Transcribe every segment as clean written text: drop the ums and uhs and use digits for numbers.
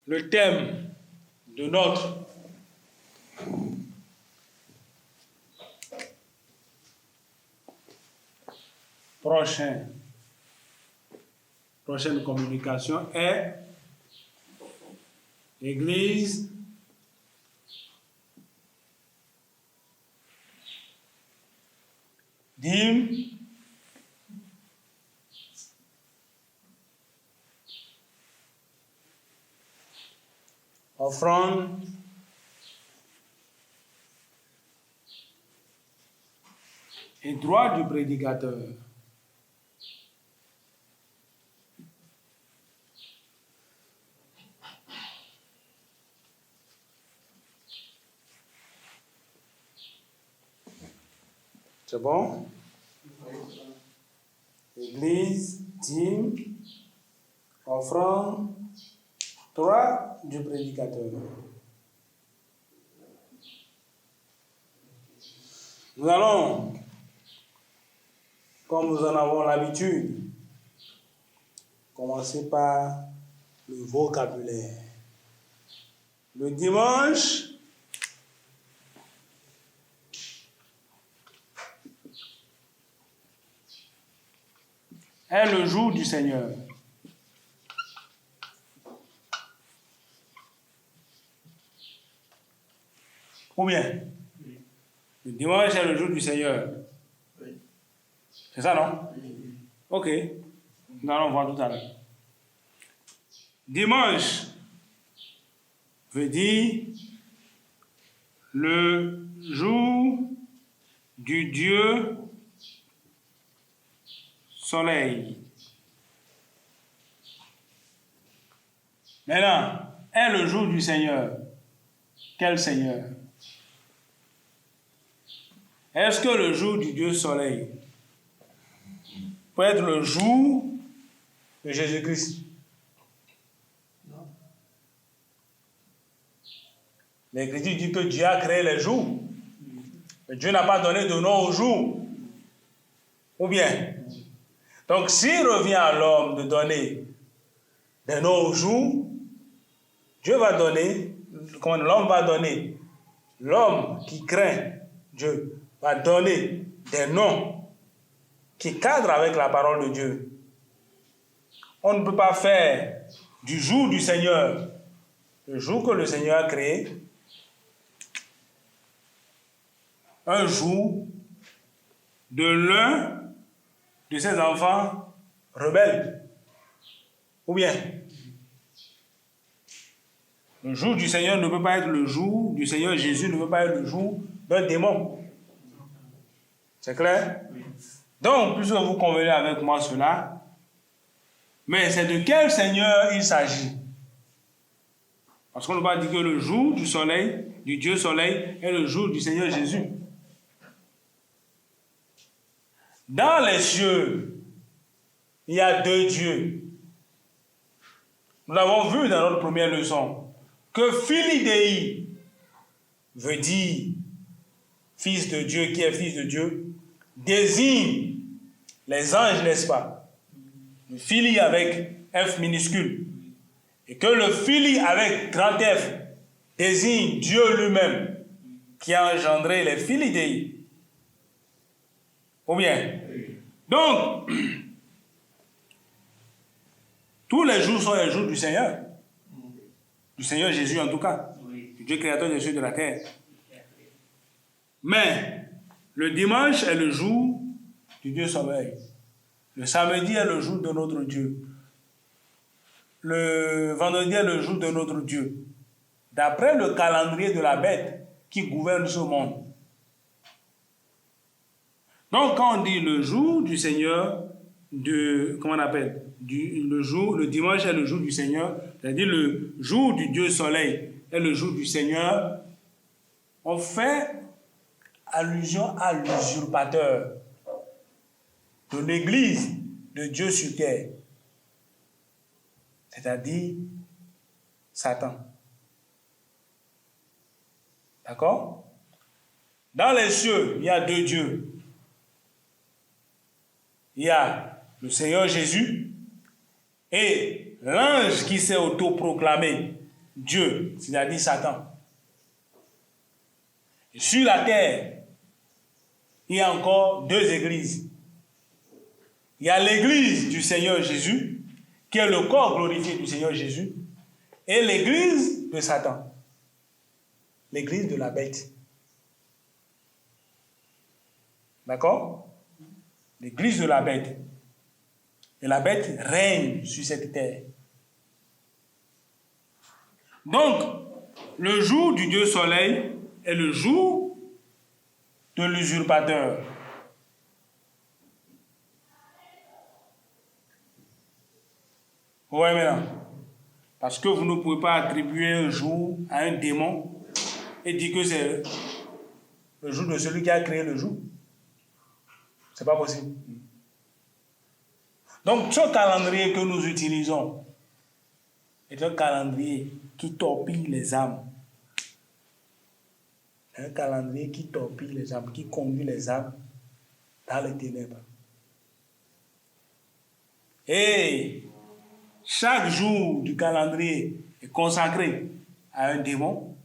Le thème de notre prochaine communication est l'Église dîme, offrande, et droit du prédicateur. C'est bon? Église, dîme, offrande, droit du prédicateur. Nous allons, comme nous en avons l'habitude, commencer par le vocabulaire. Le dimanche, est le jour du Seigneur. Ou bien, le dimanche est le jour du Seigneur. C'est ça, non? Ok. Nous allons voir tout à l'heure. Dimanche veut dire le jour du Dieu soleil. Maintenant, est le jour du Seigneur. Quel Seigneur? Est-ce que le jour du Dieu soleil peut être le jour de Jésus-Christ? Non. L'Écriture dit que Dieu a créé les jours. Mais Dieu n'a pas donné de nom aux jours. Ou bien? Donc, s'il revient à l'homme de donner des noms aux jours, Dieu va donner, quand l'homme va donner, l'homme qui craint Dieu va donner des noms qui cadrent avec la parole de Dieu. On ne peut pas faire du jour du Seigneur, le jour que le Seigneur a créé, un jour de l'un de ses enfants rebelles. Ou bien, le jour du Seigneur ne peut pas être le jour du Seigneur Jésus, ne peut pas être le jour d'un démon. C'est clair? Donc, puisque vous convenez avec moi cela, mais c'est de quel Seigneur il s'agit? Parce qu'on ne peut pas dire que le jour du soleil, du Dieu soleil, est le jour du Seigneur Jésus. Dans les cieux, il y a deux dieux. Nous l'avons vu dans notre première leçon, que Filii Dei veut dire fils de Dieu, qui est fils de Dieu, désigne les anges, n'est-ce pas? Le Filii avec F minuscule. Et que le Filii avec grand F désigne Dieu lui-même, qui a engendré les Filii Dei. Ou bien? Donc, tous les jours sont les jours du Seigneur. Du Seigneur Jésus en tout cas. Du Dieu créateur des cieux et de la terre. Mais, le dimanche est le jour du Dieu soleil. Le samedi est le jour de notre Dieu. Le vendredi est le jour de notre Dieu. D'après le calendrier de la bête qui gouverne ce monde. Donc, quand on dit le jour du Seigneur, comment on appelle? Le dimanche est le jour du Seigneur, c'est-à-dire le jour du Dieu soleil est le jour du Seigneur, on fait allusion à l'usurpateur de l'Église de Dieu sur terre, c'est-à-dire Satan. D'accord? Dans les cieux, il y a deux dieux. Il y a le Seigneur Jésus et l'ange qui s'est autoproclamé Dieu, c'est-à-dire Satan. Et sur la terre, il y a encore deux églises. Il y a l'église du Seigneur Jésus, qui est le corps glorifié du Seigneur Jésus, et l'église de Satan, l'église de la bête. D'accord? L'église de la bête. Et la bête règne sur cette terre. Donc, le jour du Dieu soleil est le jour de l'usurpateur. Oui, maintenant. Parce que vous ne pouvez pas attribuer un jour à un démon et dire que c'est le jour de celui qui a créé le jour. C'est pas possible. Donc, ce calendrier que nous utilisons est un calendrier qui torpille les âmes. Un calendrier qui torpille les âmes, qui conduit les âmes dans les ténèbres. Et chaque jour du calendrier est consacré à un démon.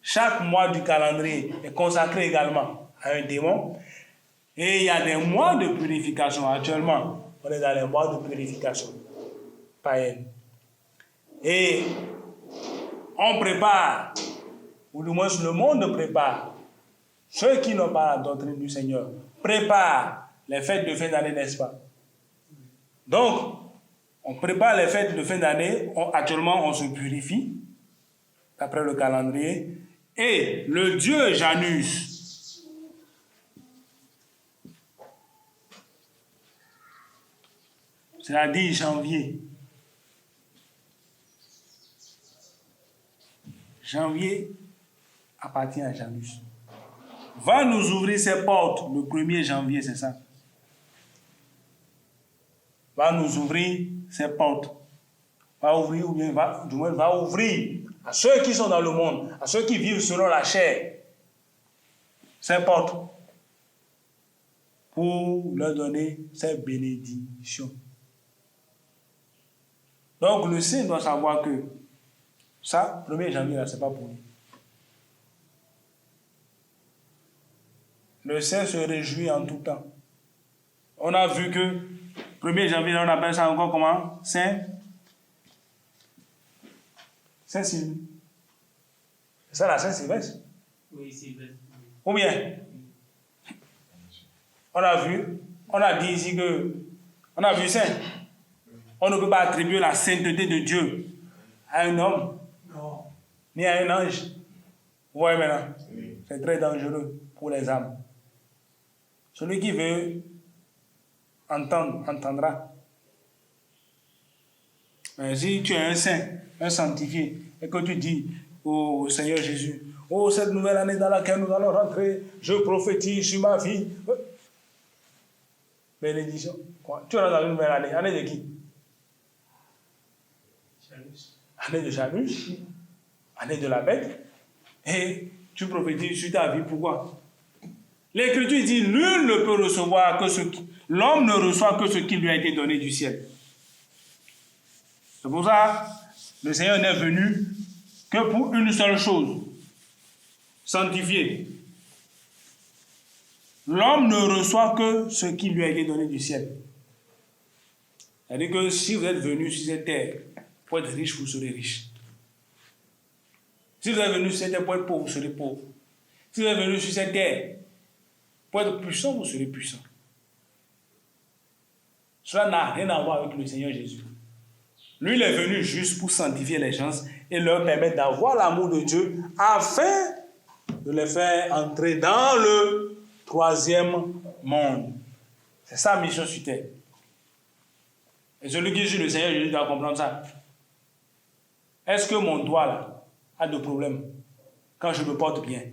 Chaque mois du calendrier est consacré également à un démon. Et il y a des mois de purification. Actuellement, on est dans les mois de purification païenne. Et on prépare, ou du moins le monde prépare, ceux qui n'ont pas la doctrine du Seigneur, préparent les fêtes de fin d'année, n'est-ce pas? Donc, on prépare les fêtes de fin d'année, actuellement on se purifie, d'après le calendrier, et le dieu Janus, c'est-à-dire janvier. Janvier appartient à Janus. Va nous ouvrir ses portes le 1er janvier, c'est ça. Va nous ouvrir ses portes. Va ouvrir, ou bien va ouvrir à ceux qui sont dans le monde, à ceux qui vivent selon la chair, ses portes, pour leur donner ses bénédictions. Donc le saint doit savoir que ça, 1er janvier, là, c'est pas pour lui. Le saint se réjouit en tout temps. On a vu que 1er janvier, on appelle ça encore comment? Saint-Sylvestre. C'est ça la Saint-Sylvestre? Oui, Sylvestre. Ou bien, on a dit ici que, on a vu saint. On ne peut pas attribuer la sainteté de Dieu à un homme, Non. ni à un ange. Vous voyez maintenant? C'est très dangereux pour les âmes. Celui qui veut entendre, entendra. Mais si tu es un saint, un sanctifié, et que tu dis au Seigneur Jésus, oh, cette nouvelle année dans laquelle nous allons rentrer, je prophétise sur ma vie. Bénédiction. Quoi? Tu rentres dans une nouvelle année. Année de qui? Janus. Année de Janus. Année de la bête. Et tu prophétises sur ta vie. Pourquoi? L'Écriture dit, nul ne peut recevoir que ce qui... L'homme ne reçoit que ce qui lui a été donné du ciel. C'est pour ça le Seigneur n'est venu que pour une seule chose, sanctifier. L'homme ne reçoit que ce qui lui a été donné du ciel. C'est-à-dire que si vous êtes venu sur cette terre pour être riche, vous serez riche. Si vous êtes venu sur cette terre pour être pauvre, vous serez pauvre. Si vous êtes venu sur cette terre pour être puissant, vous serez puissant. Cela n'a rien à voir avec le Seigneur Jésus. Lui, il est venu juste pour sanctifier les gens et leur permettre d'avoir l'amour de Dieu afin de les faire entrer dans le troisième monde. C'est sa mission sur terre. Et celui qui suit le Seigneur Jésus doit comprendre ça. Est-ce que mon doigt là a de problème quand je me porte bien?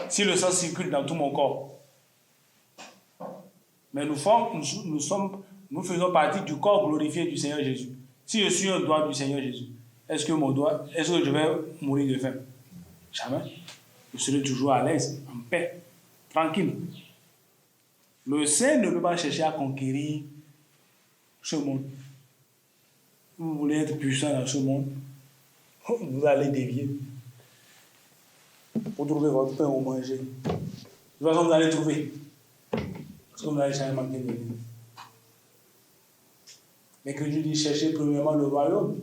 Si le sang circule dans tout mon corps. Mais nous faisons partie du corps glorifié du Seigneur Jésus. Si je suis un doigt du Seigneur Jésus, est-ce que je vais mourir de faim? Jamais. Je serai toujours à l'aise, en paix, tranquille. Le saint ne peut pas chercher à conquérir ce monde. Vous voulez être puissant dans ce monde, vous allez dévier. Pour trouver votre pain ou manger. De toute façon, vous allez trouver. Parce que vous n'allez jamais manquer de rien. Mais que Dieu dit chercher premièrement le royaume.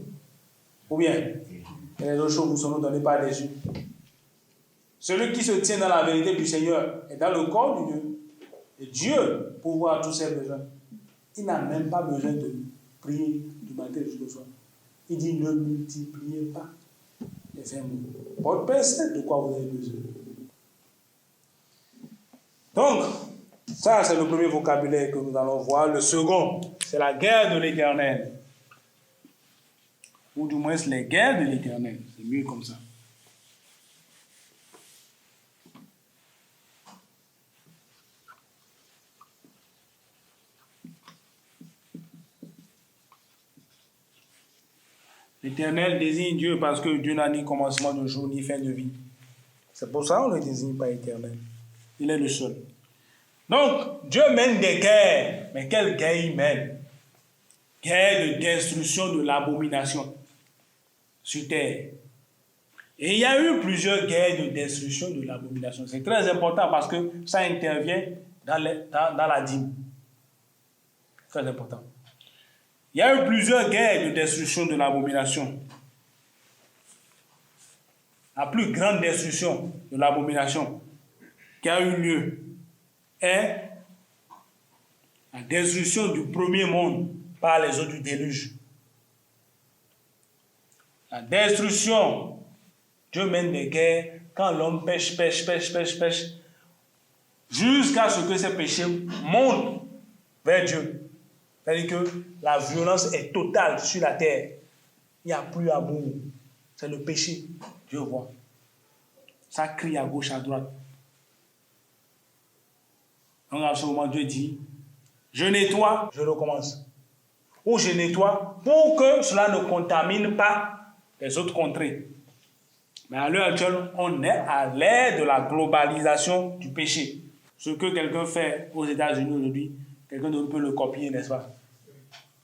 Ou bien, et les autres choses vous seront données par les yeux. Celui qui se tient dans la vérité du Seigneur est dans le corps de Dieu. Et Dieu pourvoit tous ses besoins. Il n'a même pas besoin de prier du matin jusqu'au soir. Il dit ne multipliez pas les fins mots. Votre Père sait de quoi vous avez besoin. Donc, ça c'est le premier vocabulaire que nous allons voir. Le second, c'est la guerre de l'Éternel. Ou du moins les guerres de l'Éternel. C'est mieux comme ça. L'Éternel désigne Dieu parce que Dieu n'a ni commencement de jour ni fin de vie. C'est pour ça qu'on ne le désigne pas éternel. Il est le seul. Donc, Dieu mène des guerres. Mais quelle guerre il mène? Guerre de destruction de l'abomination sur terre. Et il y a eu plusieurs guerres de destruction de l'abomination. C'est très important parce que ça intervient dans la dîme. Très important. Il y a eu plusieurs guerres de destruction de l'abomination. La plus grande destruction de l'abomination qui a eu lieu est la destruction du premier monde par les eaux du déluge. La destruction, Dieu mène des guerres quand l'homme pêche, jusqu'à ce que ses péchés montent vers Dieu. C'est-à-dire que la violence est totale sur la terre. Il n'y a plus amour. C'est le péché. Dieu voit. Ça crie à gauche, à droite. Donc à ce moment, Dieu dit, je nettoie, je recommence. Ou je nettoie pour que cela ne contamine pas les autres contrées. Mais à l'heure actuelle, on est à l'ère de la globalisation du péché. Ce que quelqu'un fait aux États-Unis aujourd'hui, quelqu'un d'autre peut le copier, n'est-ce pas?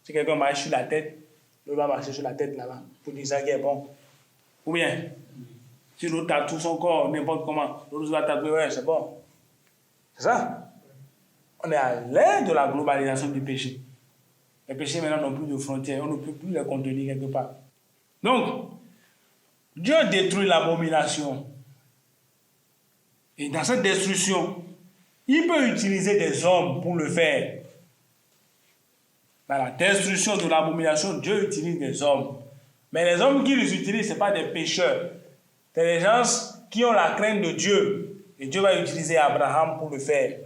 Si quelqu'un marche sur la tête, l'autre va marcher sur la tête là-bas pour dire ça qui est bon. Ou bien, si l'autre tatoue son corps, n'importe comment, l'autre va tatouer, ouais, c'est bon. C'est ça. On est à l'ère de la globalisation du péché. Les péchés maintenant n'ont plus de frontières, on ne peut plus les contenir quelque part. Donc, Dieu détruit l'abomination. Et dans cette destruction, il peut utiliser des hommes pour le faire. Dans la destruction de l'abomination, Dieu utilise des hommes. Mais les hommes qu'il utilise, ce n'est pas des pécheurs. C'est des gens qui ont la crainte de Dieu. Et Dieu va utiliser Abraham pour le faire.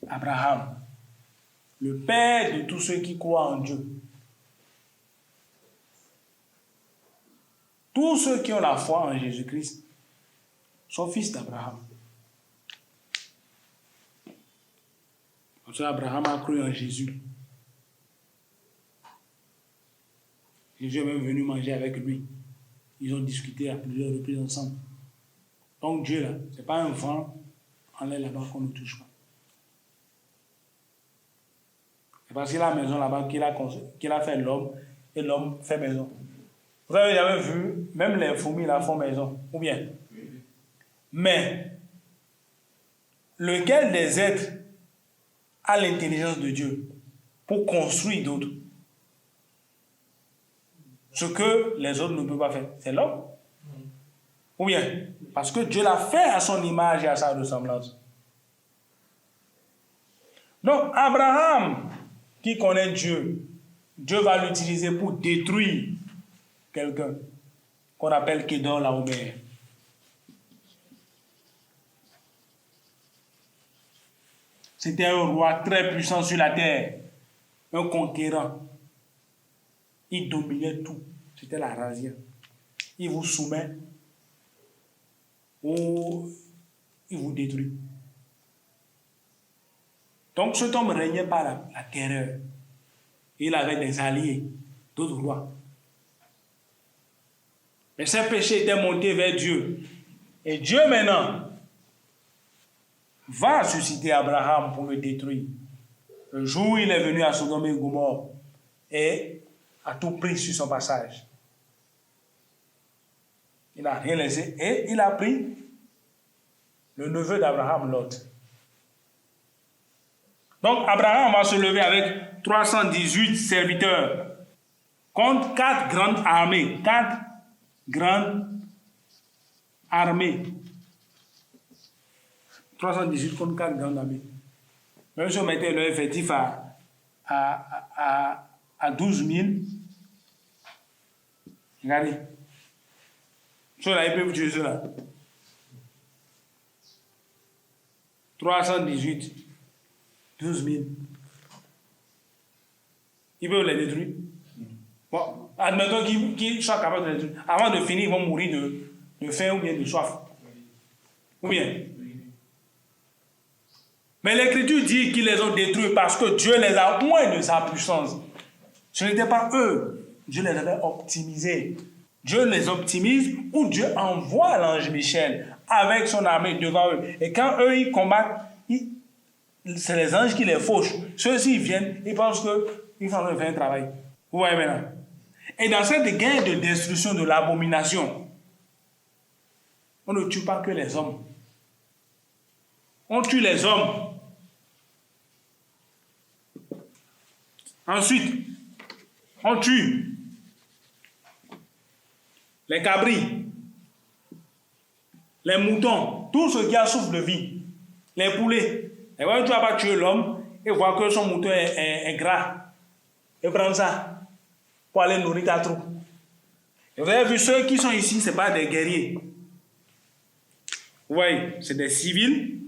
Abraham, le père de tous ceux qui croient en Dieu. Tous ceux qui ont la foi en Jésus-Christ sont fils d'Abraham. Parce qu'Abraham a cru en Jésus. Jésus est même venu manger avec lui. Ils ont discuté à plusieurs reprises ensemble. Donc Dieu, là, ce n'est pas un vent en l'air là-bas qu'on ne touche pas. C'est parce qu'il a la maison là-bas qu'il a fait l'homme, et l'homme fait maison. Vous avez jamais vu, même les fourmis là font maison, ou bien. Mais, lequel des êtres a l'intelligence de Dieu pour construire d'autres? Ce que les autres ne peuvent pas faire, c'est l'homme. Ou bien, parce que Dieu l'a fait à son image et à sa ressemblance. Donc, Abraham, qui connaît Dieu, Dieu va l'utiliser pour détruire quelqu'un qu'on appelle Kédor Laomer. C'était un roi très puissant sur la terre, un conquérant. Il dominait tout. C'était la razzia. Il vous soumet ou il vous détruit. Donc cet homme régnait par la terreur. Il avait des alliés, d'autres rois. Mais ses péchés étaient montés vers Dieu. Et Dieu maintenant va susciter Abraham pour le détruire. Le jour où il est venu à Sodome et Gomorrhe et a tout pris sur son passage. Il n'a rien laissé et il a pris le neveu d'Abraham, Lot. Donc Abraham va se lever avec 318 serviteurs contre 4 grandes armées. 4 grandes armées. 318 contre 4 grandes armées. Même si on mettait leur effectif à 12 000, regardez. Ceux-là, ils peuvent tuer ceux-là. 318, 12 000. Ils peuvent les détruire. Bon, admettons qu'ils soient capables de les détruire. Avant de finir, ils vont mourir de faim ou bien de soif. Ou bien. Mais l'Écriture dit qu'ils les ont détruits parce que Dieu les a moins de sa puissance. Ce n'était pas eux. Dieu les avait optimisés. Dieu les optimise ou Dieu envoie l'ange Michel avec son armée devant eux. Et quand eux, ils combattent, c'est les anges qui les fauchent. Ceux-ci viennent, ils pensent qu'ils font un travail. Vous voyez maintenant. Et dans cette guerre de destruction de l'abomination, on ne tue pas que les hommes. On tue les hommes. Ensuite, on tue les cabris, les moutons, tout ce qui a souffle de vie, les poulets. Et quand tu vas pas tuer l'homme et voir que son mouton est gras, et prendre ça pour aller nourrir ta troupe. Et vous avez vu ceux qui sont ici, ce n'est pas des guerriers. Vous voyez, c'est des civils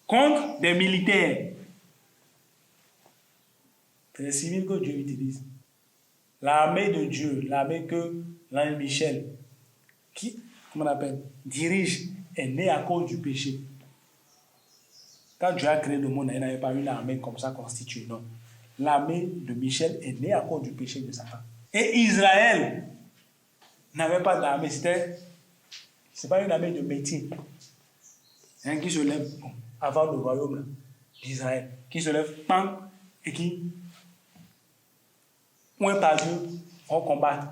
contre des militaires. C'est les civils que Dieu utilise. L'armée de Dieu, l'armée que l'ange Michel, qui, comment on appelle, dirige, est née à cause du péché. Quand Dieu a créé le monde, il n'avait pas une armée comme ça constituée, non. L'armée de Michel est née à cause du péché de Satan. Et Israël n'avait pas d'armée, c'est pas une armée de métier. Un qui se lève avant le royaume d'Israël, qui se lève, pan, et qui, point par Dieu, vont combattre.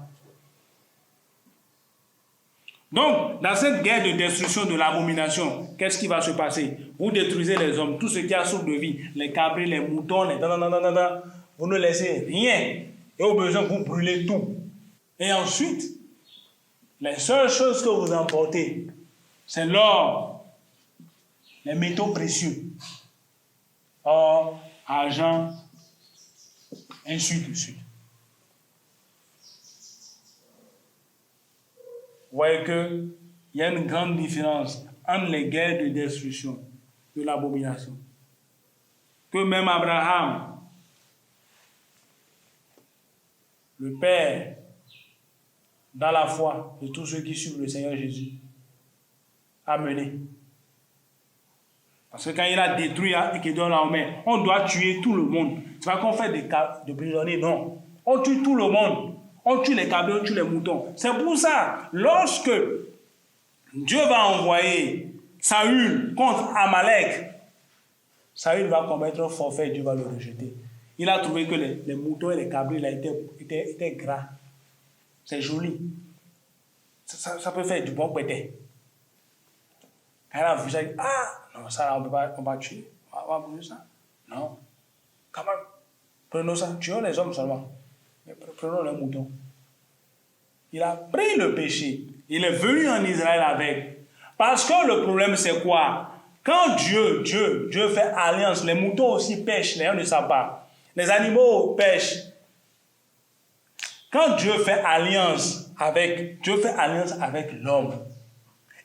Donc, dans cette guerre de destruction de l'abomination, qu'est-ce qui va se passer? Vous détruisez les hommes, tout ce qui a souffle de vie, les cabris, les moutons, les vous ne laissez rien. Et au besoin, vous brûlez tout. Et ensuite, les seules choses que vous emportez, c'est l'or, les métaux précieux, or, argent, ainsi de suite. Vous voyez qu'il y a une grande différence entre les guerres de destruction de l'abomination. Que même Abraham, le Père, dans la foi de tous ceux qui suivent le Seigneur Jésus, a mené. Parce que quand il a détruit et qu'il donne la main, on doit tuer tout le monde. C'est pas qu'on fait des prisonniers, non. On tue tout le monde. On tue les cabris, on tue les moutons. C'est pour ça, lorsque Dieu va envoyer Saül contre Amalek, Saül va commettre un forfait et Dieu va le rejeter. Il a trouvé que les moutons et les cabris là, étaient gras. C'est joli. Ça peut faire du bon pété. Quand il a vu ça, il dit, ah, non, ça, on va tuer. On va brûler ça. Non. Comment? Prenons ça. Tuons les hommes seulement. Mais prenons les moutons. Il a pris le péché. Il est venu en Israël avec. Parce que le problème, c'est quoi? Quand Dieu fait alliance, les moutons aussi pêchent, les gens ne savent pas. Les animaux pêchent. Quand Dieu fait alliance avec l'homme.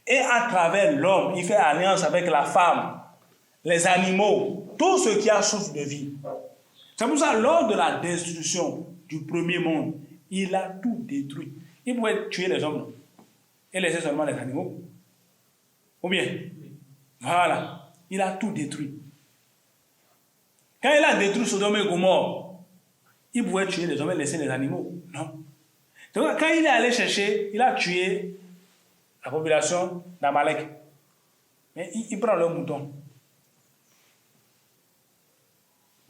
Et à travers l'homme, il fait alliance avec la femme, les animaux, tout ce qui a souffle de vie. C'est pour ça, lors de la destruction du premier monde, il a tout détruit. Il pouvait tuer les hommes et laisser seulement les animaux. Ou bien, voilà, il a tout détruit. Quand il a détruit Sodome et Gomorrhe, il pouvait tuer les hommes et laisser les animaux. Non. Donc, quand il est allé chercher, il a tué la population d'Amalek. Mais il prend le mouton.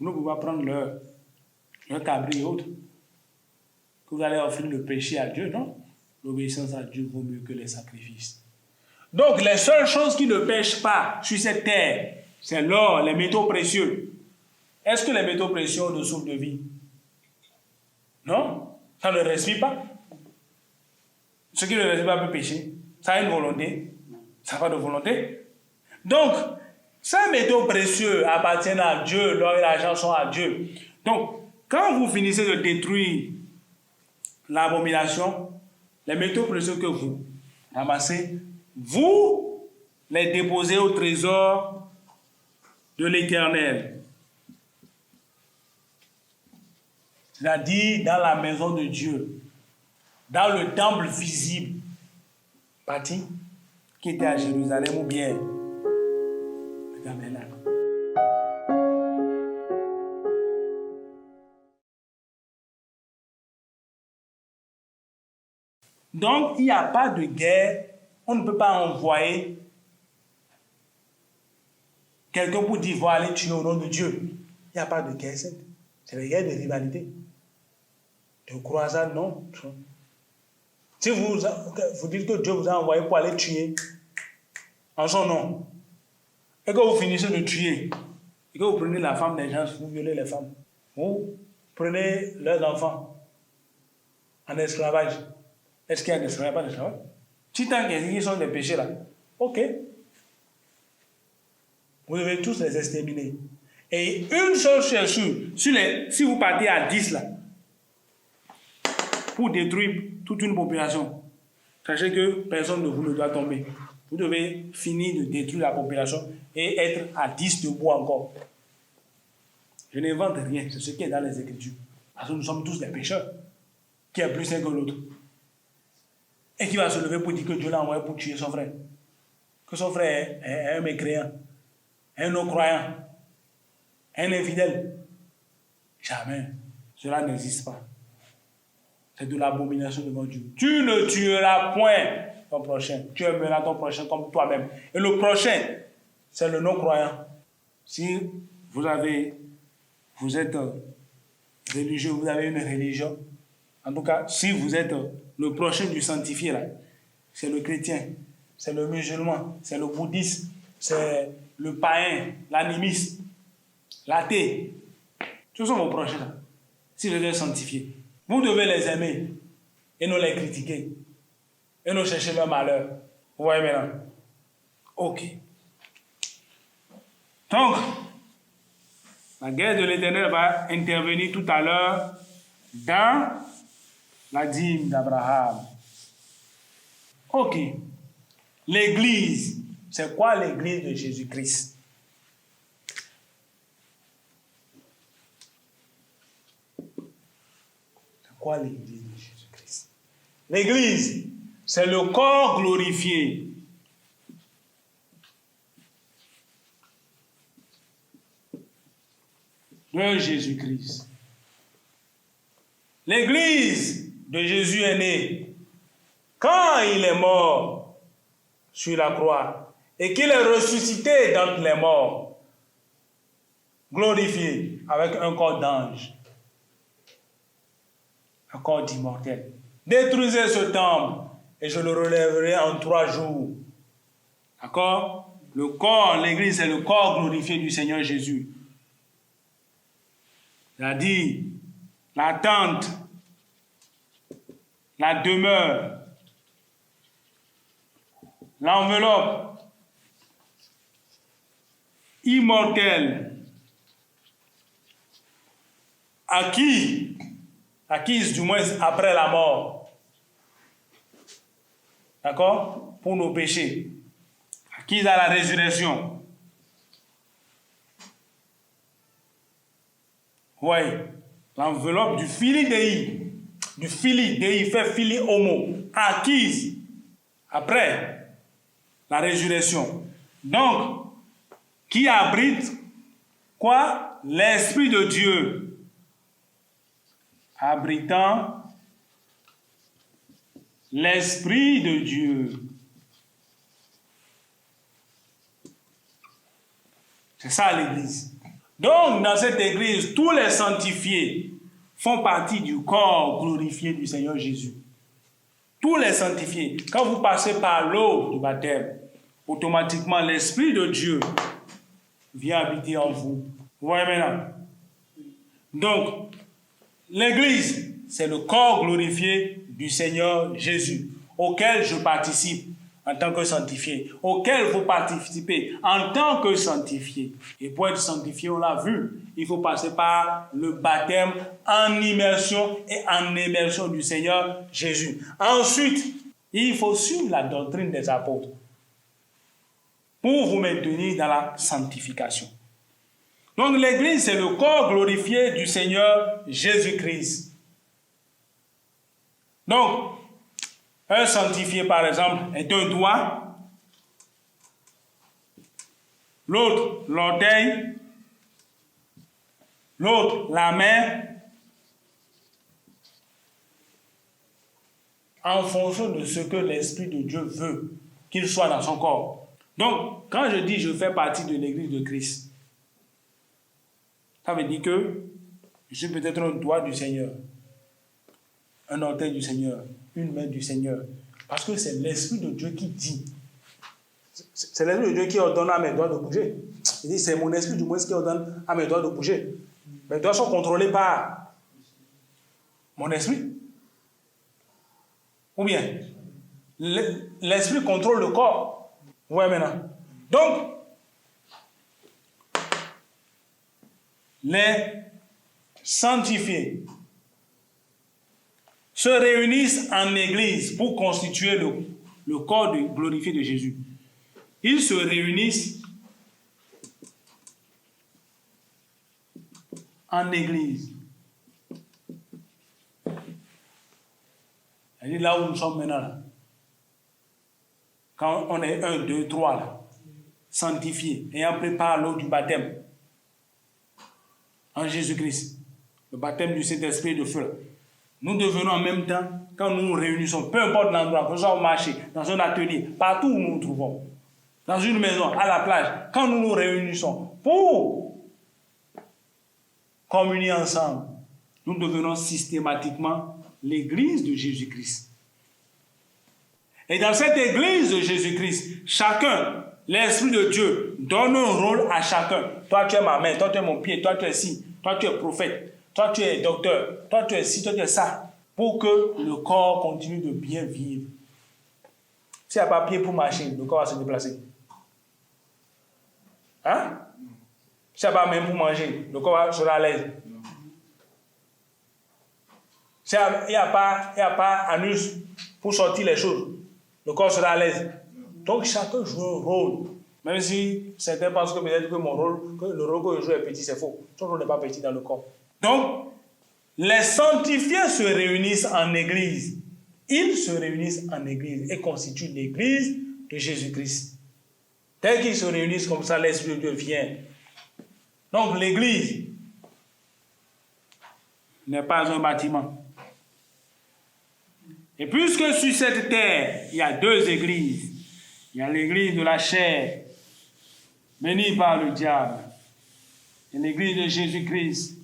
Vous ne pouvez pas prendre leur cabri et autres. Que vous allez offrir le péché à Dieu, non? L'obéissance à Dieu vaut mieux que les sacrifices. Donc, les seules choses qui ne pêchent pas sur cette terre, c'est l'or, les métaux précieux. Est-ce que les métaux précieux ont de source de vie? Non? Ça ne respire pas. Ce qui ne respire pas peut pécher. Ça a une volonté. Ça n'a pas de volonté. Donc, ces métaux précieux appartiennent à Dieu, l'or et l'argent sont à Dieu. Donc, quand vous finissez de détruire l'abomination, les métaux précieux que vous ramassez, vous les déposez au trésor de l'Éternel. C'est-à-dire dans la maison de Dieu, dans le temple visible, parti, qui était à Jérusalem ou bien le tabernacle. Donc, il n'y a pas de guerre. On ne peut pas envoyer quelqu'un pour dire, va aller tuer au nom de Dieu. Il n'y a pas de guerre sainte. C'est des guerres de rivalité. De croisade, non. Si vous dites que Dieu vous a envoyé pour aller tuer en son nom, et que vous finissez de tuer, et que vous prenez la femme des gens, vous violez les femmes, vous prenez leurs enfants en esclavage. Est-ce qu'il y a des esclavage? Pas d'esclavage. Si tant qu'ils sont des péchés là, ok. Vous devez tous les exterminer. Et une chose est sûre, si vous partez à 10 là, pour détruire toute une population, sachez que personne de vous ne doit tomber. Vous devez finir de détruire la population et être à 10 debout encore. Je n'invente rien, c'est ce qui est dans les Écritures. Parce que nous sommes tous des pécheurs. Qui est plus sain que l'autre? Et qui va se lever pour dire que Dieu l'a envoyé pour tuer son frère? Que son frère est un mécréant, un non-croyant, un infidèle? Jamais. Cela n'existe pas. C'est de l'abomination devant Dieu. Tu ne tueras point ton prochain. Tu aimeras ton prochain comme toi-même. Et le prochain, c'est le non-croyant. Si vous êtes religieux, vous avez une religion. En tout cas, si vous êtes le prochain du sanctifié, là, c'est le chrétien, c'est le musulman, c'est le bouddhiste, c'est le païen, l'animiste, l'athée. Ce sont vos prochains, là. Si vous êtes sanctifié, vous devez les aimer et non les critiquer et non chercher leur malheur. Vous voyez maintenant? Ok. Donc, la guerre de l'Éternel va intervenir tout à l'heure dans la dîme d'Abraham. Ok. L'église. C'est quoi l'église de Jésus-Christ? C'est quoi l'église de Jésus-Christ? L'église, c'est le corps glorifié. De Jésus-Christ. L'église de Jésus est née quand il est mort sur la croix et qu'il est ressuscité d'entre les morts, glorifié avec un corps d'ange, un corps d'immortel. Détruisez ce temple et je le relèverai en 3 jours. D'accord? Le corps, l'église, c'est le corps glorifié du Seigneur Jésus. C'est-à-dire la tente, la demeure, l'enveloppe immortelle, acquise du moins après la mort. D'accord? Pour nos péchés. Acquise à la résurrection. Oui, l'enveloppe du Filii Dei fait Filii Homo, acquise après la résurrection. Donc, qui abrite quoi? L'Esprit de Dieu. Abritant l'Esprit de Dieu. C'est ça l'Église. Donc, dans cette église, tous les sanctifiés font partie du corps glorifié du Seigneur Jésus. Tous les sanctifiés. Quand vous passez par l'eau du baptême, automatiquement, l'Esprit de Dieu vient habiter en vous. Vous voyez maintenant? Donc, l'église, c'est le corps glorifié du Seigneur Jésus, auquel je participe en tant que sanctifié, auquel vous participez en tant que sanctifié. Et pour être sanctifié, on l'a vu, il faut passer par le baptême en immersion et en immersion du Seigneur Jésus. Ensuite, il faut suivre la doctrine des apôtres pour vous maintenir dans la sanctification. Donc l'Église, c'est le corps glorifié du Seigneur Jésus-Christ. Donc, un sanctifié, par exemple, est un doigt, l'autre l'orteil, l'autre la main, en fonction de ce que l'Esprit de Dieu veut qu'il soit dans son corps. Donc, quand je dis je fais partie de l'Église de Christ, ça veut dire que je suis peut-être un doigt du Seigneur, un orteil du Seigneur, une main du Seigneur. Parce que c'est l'Esprit de Dieu qui dit. C'est l'Esprit de Dieu qui ordonne à mes doigts de bouger. Il dit, c'est mon esprit du moins qui ordonne à mes doigts de bouger. Mes doigts sont contrôlés par mon esprit. Ou bien, l'esprit contrôle le corps. Vous voyez maintenant. Donc, les sanctifiés se réunissent en église pour constituer le corps glorifié de Jésus. Ils se réunissent en église. C'est-à-dire là où nous sommes maintenant, là. Quand on est 1, 2, 3, là, sanctifiés, ayant pris part à l'eau du baptême en Jésus-Christ, le baptême du Saint-Esprit de feu, nous devenons en même temps, quand nous nous réunissons, peu importe l'endroit, que ce soit au marché, dans un atelier, partout où nous nous trouvons, dans une maison, à la plage, quand nous nous réunissons pour communier ensemble, nous devenons systématiquement l'Église de Jésus-Christ. Et dans cette Église de Jésus-Christ, chacun, l'Esprit de Dieu, donne un rôle à chacun. Toi, tu es ma main, toi, tu es mon pied, toi, tu es ci, toi, tu es prophète, toi, tu es docteur, toi, tu es ci, toi, tu es ça, pour que le corps continue de bien vivre. S'il n'y a pas pied pour marcher, le corps va se déplacer. Hein? S'il n'y a pas main pour manger, le corps sera à l'aise. S'il n'y a pas anus pour sortir les choses, le corps sera à l'aise. Donc chacun joue un rôle. Même si certains pensent que peut-être que mon rôle, que le rôle que je joue est petit, c'est faux. Son rôle n'est pas petit dans le corps. Donc, les sanctifiés se réunissent en église. Ils se réunissent en église et constituent l'église de Jésus-Christ. Dès qu'ils se réunissent comme ça, l'Esprit de Dieu vient. Donc l'église n'est pas un bâtiment. Et puisque sur cette terre, il y a deux églises, il y a l'église de la chair, bénie par le diable, et l'église de Jésus-Christ,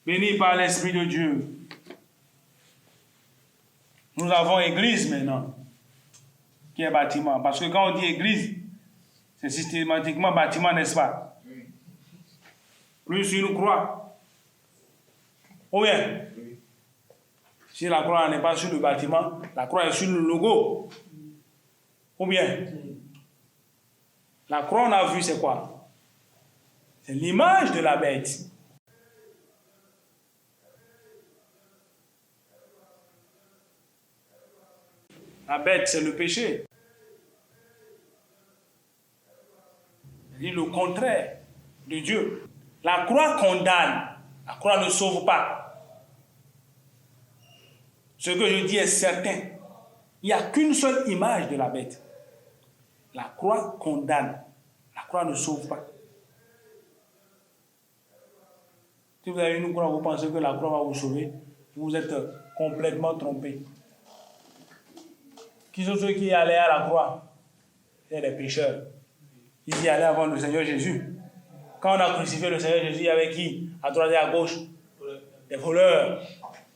bénie par l'Esprit de Dieu. Nous avons église maintenant, qui est bâtiment. Parce que quand on dit église, c'est systématiquement bâtiment, n'est-ce pas? Plus une croix. Ou bien, si la croix n'est pas sur le bâtiment, la croix est sur le logo. Ou bien, la croix, on a vu, c'est quoi? C'est l'image de la bête. La bête, c'est le péché. C'est le contraire de Dieu. La croix condamne. La croix ne sauve pas. Ce que je dis est certain. Il n'y a qu'une seule image de la bête. La croix condamne. La croix ne sauve pas. Si vous avez une croix, vous pensez que la croix va vous sauver, vous êtes complètement trompé. Qui sont ceux qui allaient à la croix? C'est les pécheurs. Ils y allaient avant le Seigneur Jésus. Quand on a crucifié le Seigneur Jésus, il y avait qui? À droite et à gauche? Les voleurs.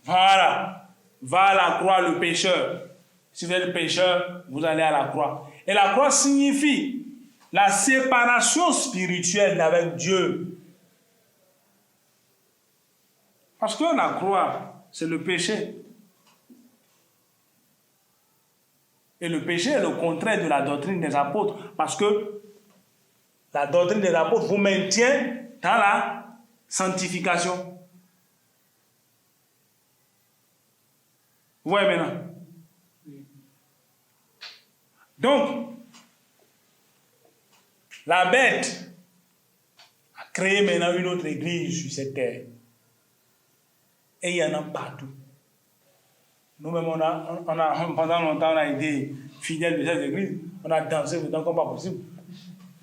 Voilà. Va à la croix le pécheur. Si vous êtes pécheur, vous allez à la croix. Et la croix signifie la séparation spirituelle avec Dieu. Parce que la croix, c'est le péché. Et le péché est le contraire de la doctrine des apôtres. Parce que la doctrine des apôtres vous maintient dans la sanctification. Vous voyez maintenant? Donc, la bête a créé maintenant une autre église sur cette terre. Et il y en a partout. Nous-mêmes, pendant longtemps, on a été fidèles de cette église. On a dansé autant comme pas possible.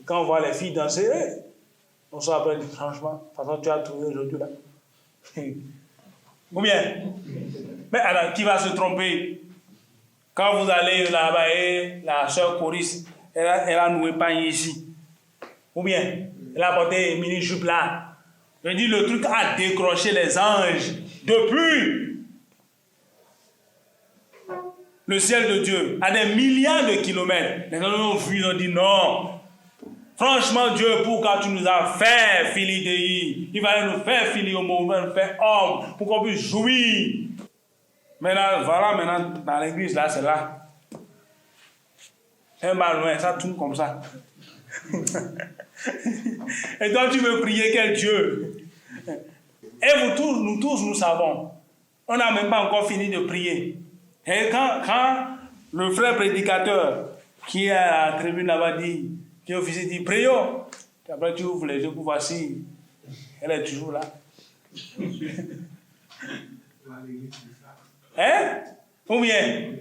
Quand on voit les filles danser, on se rappelle, franchement, de toute façon, tu as trouvé aujourd'hui là. Ou bien? Mais alors, qui va se tromper? Quand vous allez là-bas, et la sœur Coris, elle a noué pagne ici. Ou bien, elle a porté une mini-jupe là. Je dis, le truc a décroché les anges depuis le ciel de Dieu, à des milliards de kilomètres. Les gens ont vu, ils ont dit non. Franchement, Dieu, pourquoi tu nous as fait Philidéi? Il va nous faire Philiomo, il va nous faire homme, pour qu'on puisse jouir. Maintenant, voilà, maintenant, dans l'église, là, c'est là. C'est un mal loin, ça tourne comme ça. Et toi, tu veux prier quel Dieu? Et vous tous, nous savons. On n'a même pas encore fini de prier. Et quand le frère prédicateur qui est à la tribune là-bas dit, qui est officier dit, prions. Après, tu ouvres les yeux pour voir si elle est toujours là. Hein? Ou bien,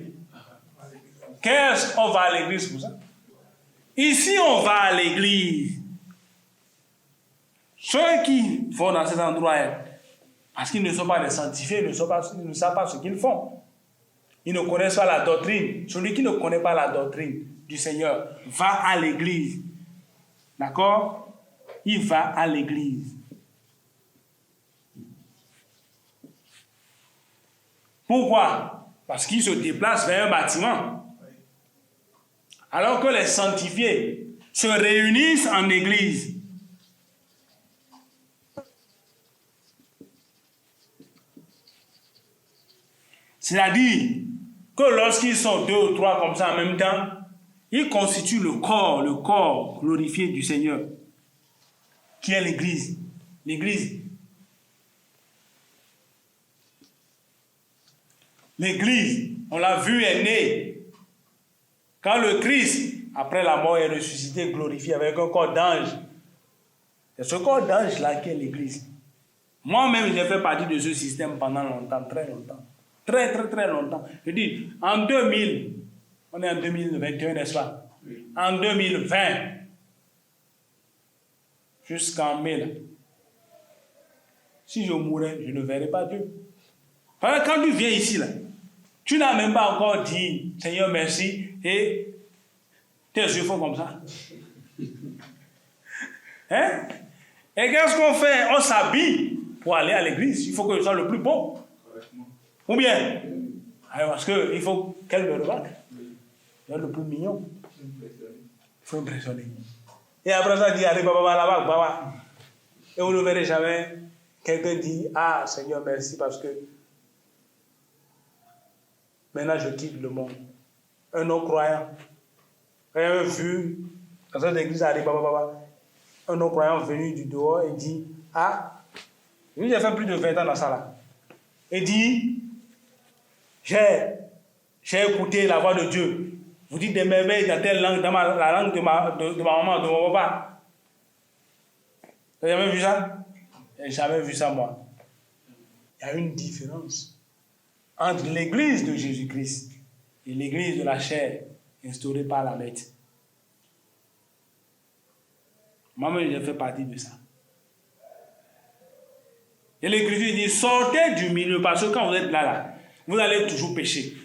qu'est-ce qu'on va à l'église pour ça? Ici, on va à l'église. Ceux qui vont dans cet endroit, parce qu'ils ne sont pas des sanctifiés, ils ne savent pas ce qu'ils font. Ils ne connaissent pas la doctrine. Celui qui ne connaît pas la doctrine du Seigneur va à l'église. D'accord? Il va à l'église. Pourquoi? Parce qu'il se déplace vers un bâtiment. Alors que les sanctifiés se réunissent en église. C'est-à-dire que lorsqu'ils sont 2 ou 3 comme ça en même temps, ils constituent le corps glorifié du Seigneur, qui est l'Église. L'Église. L'Église, on l'a vu, est née. Quand le Christ, après la mort, est ressuscité, glorifié avec un corps d'ange. C'est ce corps d'ange-là qui est l'Église. Moi-même, j'ai fait partie de ce système pendant longtemps, très longtemps. Très, très, très longtemps. Je dis, en 2000, on est en 2021, n'est-ce pas? Oui. En 2020, jusqu'en mai, là, si je mourais, je ne verrais pas Dieu. Parce que quand tu viens ici, là, tu n'as même pas encore dit, Seigneur, merci, et tes yeux font comme ça. Hein? Et qu'est-ce qu'on fait? On s'habille pour aller à l'église. Il faut que je sois le plus beau. Ou bien, parce qu'il faut qu'elle me remarque. Le plus mignon. Il faut impressionner. Et après ça, il dit, allez, baba. Et vous ne verrez jamais quelqu'un dit, ah, Seigneur, merci, parce que maintenant je quitte le monde. Un non-croyant. Rien vu, dans cette église, allez, baba. Un non-croyant venu du dehors et dit, ah, lui, j'ai fait plus de 20 ans dans ça là. Et dit, j'ai écouté la voix de Dieu. Vous dites des merveilles dans telle langue, dans la langue de ma maman, de mon papa. Vous avez jamais vu ça? Je n'ai jamais vu ça, moi. Il y a une différence entre l'église de Jésus-Christ et l'église de la chair instaurée par la bête. Moi-même, j'ai fait partie de ça. Et l'Écriture dit, sortez du milieu, parce que quand vous êtes là, vous allez toujours pécher.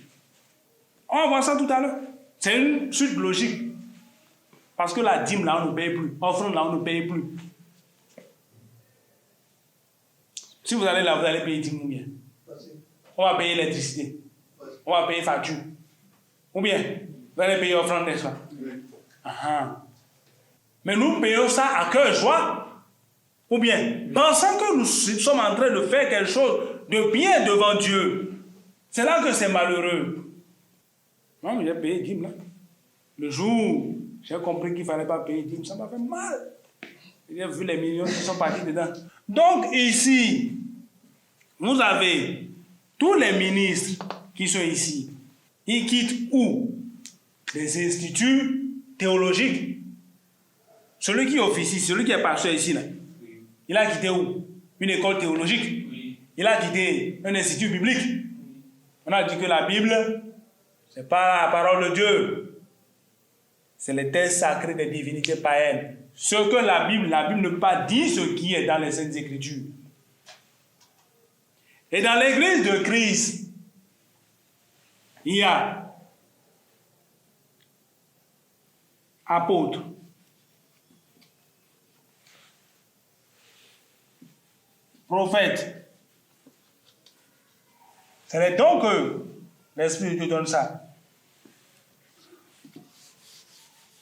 On va voir ça tout à l'heure. C'est une suite logique. Parce que la dîme, là, on ne paye plus. Offrande, là, on ne paye plus. Si vous allez là, vous allez payer 10 000 ou bien. On va payer l'électricité. On va payer facture. Ou bien, vous allez payer offrande, n'est-ce pas? Mais nous payons ça à cœur joie. Ou bien, pensant que nous sommes en train de faire quelque chose de bien devant Dieu. C'est là que c'est malheureux. Non, mais j'ai payé 10 000 là. Le jour où j'ai compris qu'il ne fallait pas payer 10 000, ça m'a fait mal. J'ai vu les millions qui sont partis dedans. Donc ici, vous avez tous les ministres qui sont ici. Ils quittent où? Les instituts théologiques. Celui qui officie, celui qui est pasteur ici, là, il a quitté où? Une école théologique. Il a quitté un institut biblique. On a dit que la Bible, ce n'est pas la parole de Dieu. C'est les textes sacrés des divinités païennes. Ce que la Bible ne peut pas dire ce qui est dans les Saintes Écritures. Et dans l'église de Christ, il y a apôtres, prophètes. C'est les dons que l'Esprit de Dieu donne ça.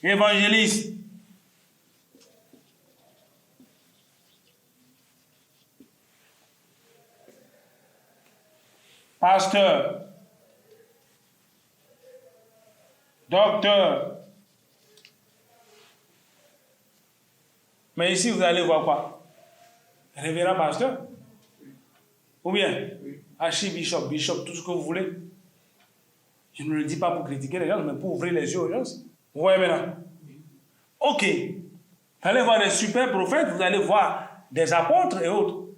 Évangélistes. Pasteur. Docteur. Mais ici, vous allez voir quoi? Révérend pasteur? Ou bien archibishop, bishop, tout ce que vous voulez. Je ne le dis pas pour critiquer les gens, mais pour ouvrir les yeux aux gens. Vous voyez maintenant? Ok. Vous allez voir des super prophètes, vous allez voir des apôtres et autres.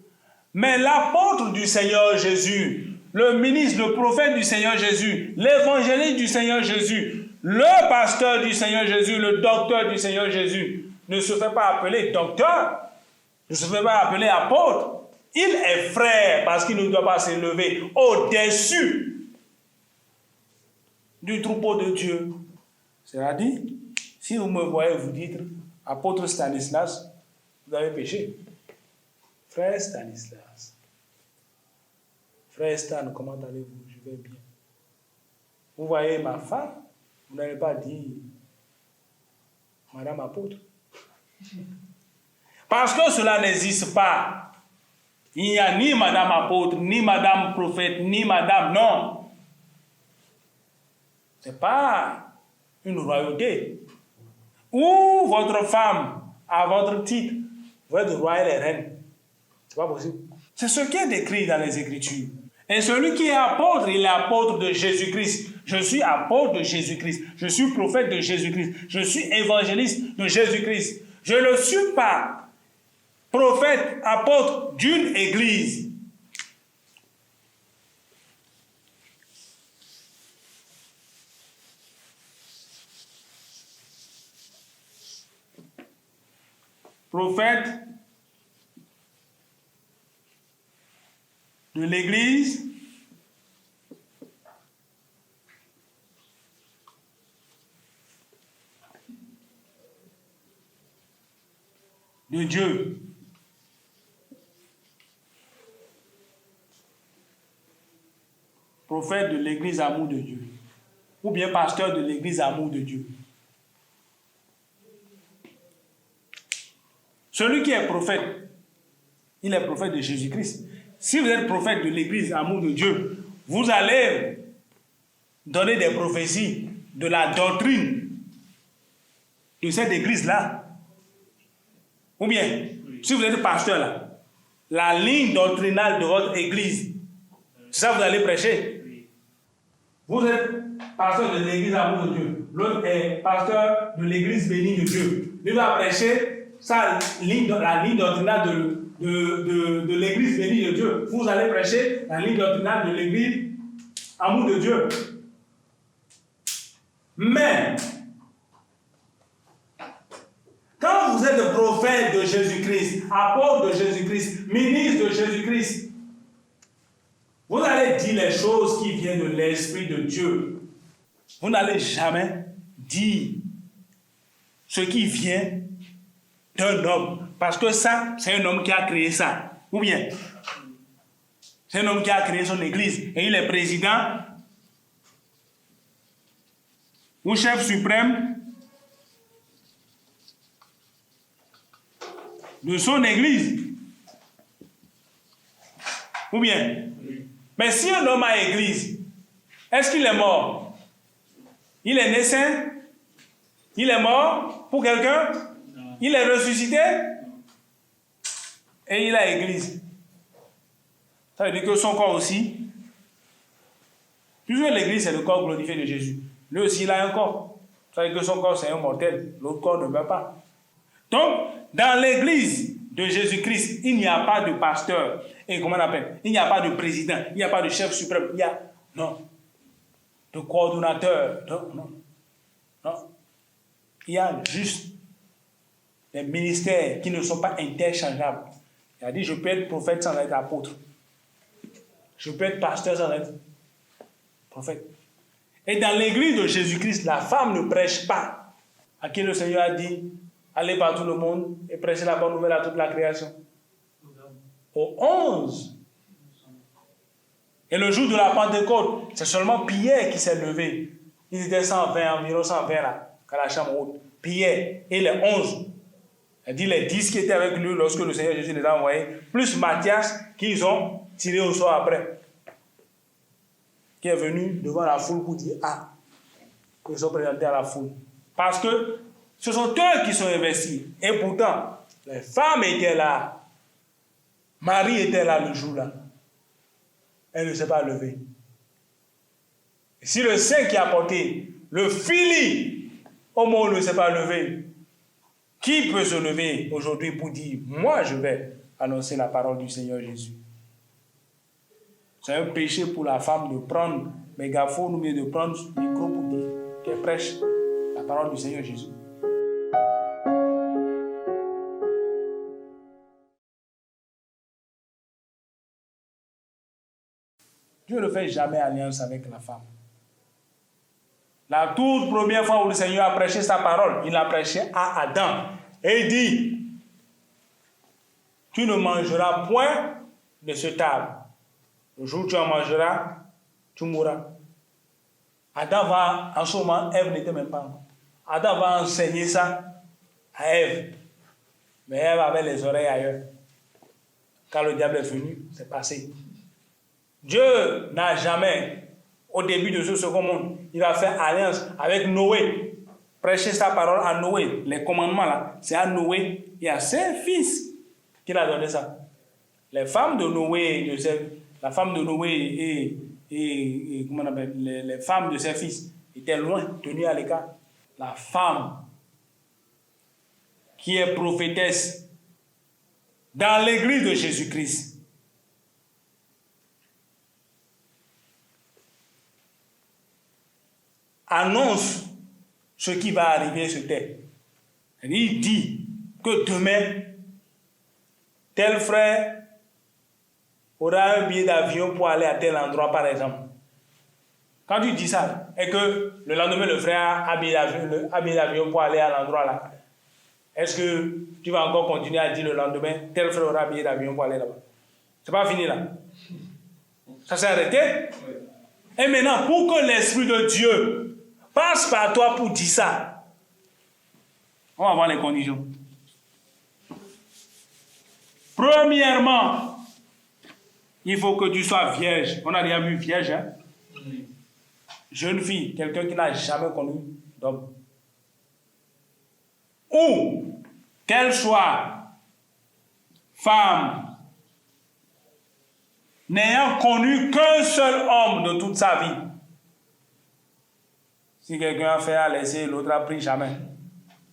Mais l'apôtre du Seigneur Jésus, le ministre, le prophète du Seigneur Jésus, l'évangéliste du Seigneur Jésus, le pasteur du Seigneur Jésus, le docteur du Seigneur Jésus, ne se fait pas appeler docteur, ne se fait pas appeler apôtre. Il est frère parce qu'il ne doit pas s'élever au-dessus du troupeau de Dieu. C'est-à-dire, si vous me voyez vous dites apôtre Stanislas, vous avez péché. Frère Stanislas. Frère Stan, comment allez-vous? Je vais bien. Vous voyez ma femme, vous n'allez pas dire Madame apôtre. Parce que cela n'existe pas. Il n'y a ni Madame apôtre, ni Madame prophète, ni Madame, non. Ce n'est pas une royauté. Où votre femme, à votre titre, vous êtes royal et reine. Ce n'est pas possible. C'est ce qui est décrit dans les Écritures. Et celui qui est apôtre, il est apôtre de Jésus-Christ. Je suis apôtre de Jésus-Christ. Je suis prophète de Jésus-Christ. Je suis évangéliste de Jésus-Christ. Je ne suis pas prophète, apôtre d'une église. Prophète de l'église de Dieu. Prophète de l'église amour de Dieu. Ou bien pasteur de l'église amour de Dieu. Celui qui est prophète, il est prophète de Jésus-Christ. Si vous êtes prophète de l'église amour de Dieu, vous allez donner des prophéties de la doctrine de cette église-là. Ou bien, si vous êtes pasteur là, la ligne doctrinale de votre église, c'est ça que vous allez prêcher. Vous êtes pasteur de l'église amour de Dieu. L'autre est pasteur de l'église bénie de Dieu. Il va prêcher la ligne doctrinale de l'église bénie de Dieu. Vous allez prêcher la ligne doctrinale de l'église amour de Dieu. Mais, quand vous êtes prophète de Jésus-Christ, apôtre de Jésus-Christ, ministre de Jésus-Christ, vous allez dire les choses qui viennent de l'Esprit de Dieu. Vous n'allez jamais dire ce qui vient d'un homme. Parce que ça, c'est un homme qui a créé ça. Ou bien, C'est un homme qui a créé son église et il est président ou chef suprême de son église. Ou bien? Mais si un homme a église, est-ce qu'il est mort? Il est né saint? Il est mort pour quelqu'un? Il est ressuscité? Et il a église. Ça veut dire que son corps aussi, puisque l'église c'est le corps glorifié de Jésus, lui aussi il a un corps. Ça veut dire que son corps c'est un mortel, l'autre corps ne meurt pas. Donc, dans l'église de Jésus-Christ, il n'y a pas de pasteur, et comment on appelle? Il n'y a pas de président, il n'y a pas de chef suprême, il y a, non, de coordonnateur, non. Il y a juste des ministères qui ne sont pas interchangeables. Il a dit, je peux être prophète sans être apôtre. Je peux être pasteur sans être prophète. Et dans l'église de Jésus-Christ, la femme ne prêche pas. À qui le Seigneur a dit, allez par tout le monde et prêchez la bonne nouvelle à toute la création. Au 11. Et le jour de la Pentecôte, c'est seulement Pierre qui s'est levé. Ils étaient 120, environ 120 là, à la chambre haute. Pierre et les 11. Elle dit les 10 qui étaient avec lui lorsque le Seigneur Jésus les a envoyés, plus Matthias qu'ils ont tiré au sort après. Qui est venu devant la foule pour dire, ah, qu'ils sont présentés à la foule. Parce que ce sont eux qui sont investis. Et pourtant, les femmes étaient là. Marie était là le jour-là. Elle ne s'est pas levée. Et si le saint qui a porté le fili au monde ne s'est pas levé, qui peut se lever aujourd'hui pour dire, moi je vais annoncer la parole du Seigneur Jésus? C'est un péché pour la femme de prendre mégaphone ou bien de prendre le micro pour dire qu'elle prêche la parole du Seigneur Jésus. Dieu ne fait jamais alliance avec la femme. La toute première fois où le Seigneur a prêché sa parole, il a prêché à Adam. Et il dit, tu ne mangeras point de ce table. Le jour où tu en mangeras, tu mourras. Adam va, en ce moment, Ève n'était même pas. Adam va enseigner ça à Ève. Mais Ève avait les oreilles ailleurs. Quand le diable est venu, c'est passé. Dieu n'a jamais, au début de ce second monde, il va faire alliance avec Noé. Prêcher sa parole à Noé. Les commandements là, c'est à Noé et à ses fils qu'il a donné ça. Les femmes de Noé, la femme de Noé et comment on appelle, les femmes de ses fils étaient loin, tenues à l'écart. La femme qui est prophétesse dans l'église de Jésus-Christ annonce ce qui va arriver sur terre. Il dit que demain, tel frère aura un billet d'avion pour aller à tel endroit, par exemple. Quand tu dis ça, et que le lendemain, le frère a un billet d'avion pour aller à l'endroit là, est-ce que tu vas encore continuer à dire le lendemain, tel frère aura un billet d'avion pour aller là-bas? C'est pas fini là. Ça s'est arrêté. Et maintenant, pour que l'Esprit de Dieu passe par toi pour dire ça, on va voir les conditions. Premièrement, il faut que tu sois vierge. On a déjà vu vierge, hein? Jeune fille, quelqu'un qui n'a jamais connu d'homme. Ou qu'elle soit femme, n'ayant connu qu'un seul homme de toute sa vie. Si quelqu'un a fait à laisser, l'autre a pris jamais.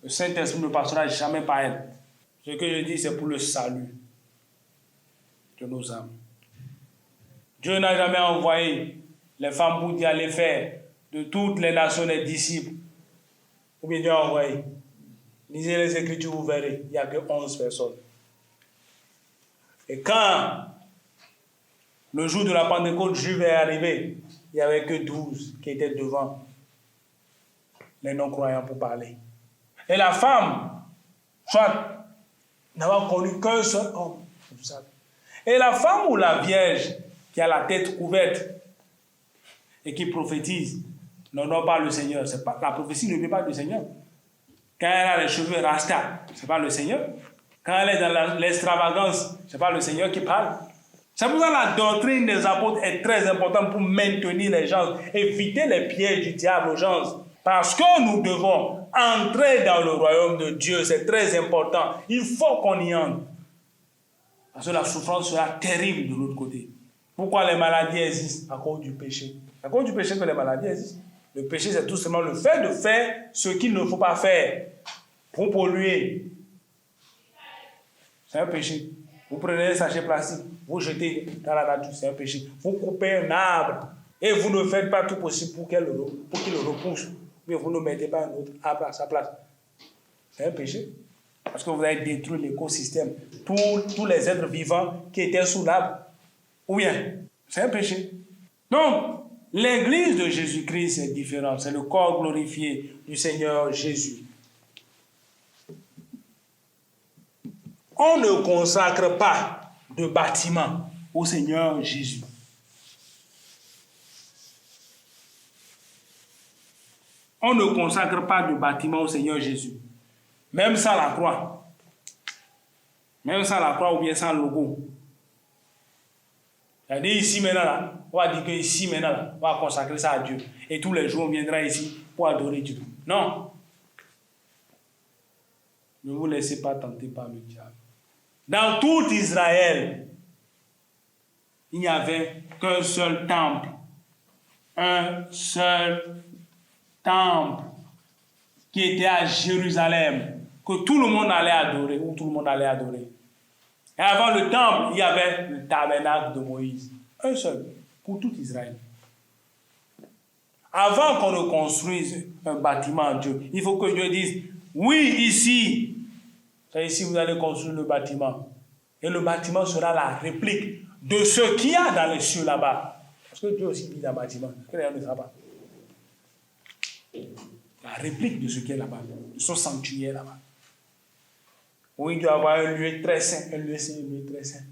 Le Saint-Esprit ne passera jamais par elle. Ce que je dis, c'est pour le salut de nos âmes. Dieu n'a jamais envoyé les femmes pour d'y aller faire de toutes les nations des disciples. Ou bien Dieu a envoyé. Lisez les Écritures, vous verrez, il n'y a que 11 personnes. Et quand le jour de la Pentecôte, Jules est arrivé, il n'y avait que 12 qui étaient devant les non-croyants pour parler. Et la femme, soit n'avait connu qu'un seul homme. Et la femme ou la vierge qui a la tête couverte et qui prophétise n'honore pas le Seigneur. C'est pas, la prophétie ne vient pas du Seigneur. Quand elle a les cheveux rasta, ce n'est pas le Seigneur. Quand elle est dans l'extravagance, ce n'est pas le Seigneur qui parle. C'est pour ça que la doctrine des apôtres est très importante pour maintenir les gens, éviter les pièges du diable aux gens. Parce que nous devons entrer dans le royaume de Dieu, c'est très important. Il faut qu'on y entre. Parce que la souffrance sera terrible de l'autre côté. Pourquoi les maladies existent? À cause du péché. À cause du péché que les maladies existent. Le péché, c'est tout simplement le fait de faire ce qu'il ne faut pas faire pour polluer. C'est un péché. Vous prenez un sachet plastique, vous jetez dans la nature, c'est un péché. Vous coupez un arbre et vous ne faites pas tout possible pour qu'il le repousse. Mais vous ne mettez pas un autre arbre à sa place. C'est un péché. Parce que vous avez détruit l'écosystème. Tous les êtres vivants qui étaient sous l'arbre. Ou bien, c'est un péché. Donc, l'église de Jésus-Christ est différente. C'est le corps glorifié du Seigneur Jésus. On ne consacre pas de bâtiment au Seigneur Jésus. On ne consacre pas de bâtiment au Seigneur Jésus. Même sans la croix. Même sans la croix ou bien sans logo. C'est-à-dire ici maintenant, là, on va dire que ici maintenant, là, on va consacrer ça à Dieu. Et tous les jours, on viendra ici pour adorer Dieu. Non. Ne vous laissez pas tenter par le diable. Dans tout Israël, il n'y avait qu'un seul temple. Un seul temple qui était à Jérusalem, que tout le monde allait adorer, où tout le monde allait adorer. Et avant le temple, il y avait le tabernacle de Moïse. Un seul, pour tout Israël. Avant qu'on ne construise un bâtiment à Dieu, il faut que Dieu dise, oui, ici, c'est ici que vous allez construire le bâtiment. Et le bâtiment sera la réplique de ce qu'il y a dans les cieux là-bas. Parce que Dieu aussi dit dans le bâtiment, que les gens ne savent pas. La réplique de ce qui est là-bas, de son sanctuaire là-bas. Oui, il doit y avoir un lieu très saint, un lieu saint, un lieu très saint.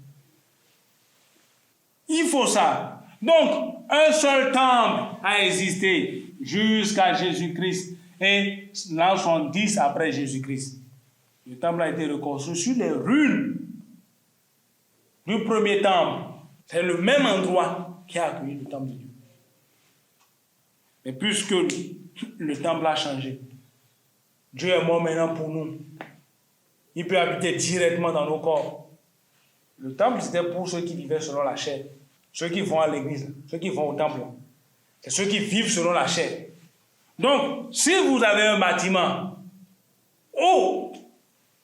Il faut ça. Donc, un seul temple a existé jusqu'à Jésus-Christ et l'an 70 après Jésus-Christ. Le temple a été reconstruit sur les ruines du premier temple. C'est le même endroit qui a accueilli le temple de Dieu. Mais puisque le temple a changé, Dieu est mort maintenant pour nous. Il peut habiter directement dans nos corps. Le temple, c'était pour ceux qui vivaient selon la chair. Ceux qui vont à l'église, ceux qui vont au temple. C'est ceux qui vivent selon la chair. Donc, si vous avez un bâtiment,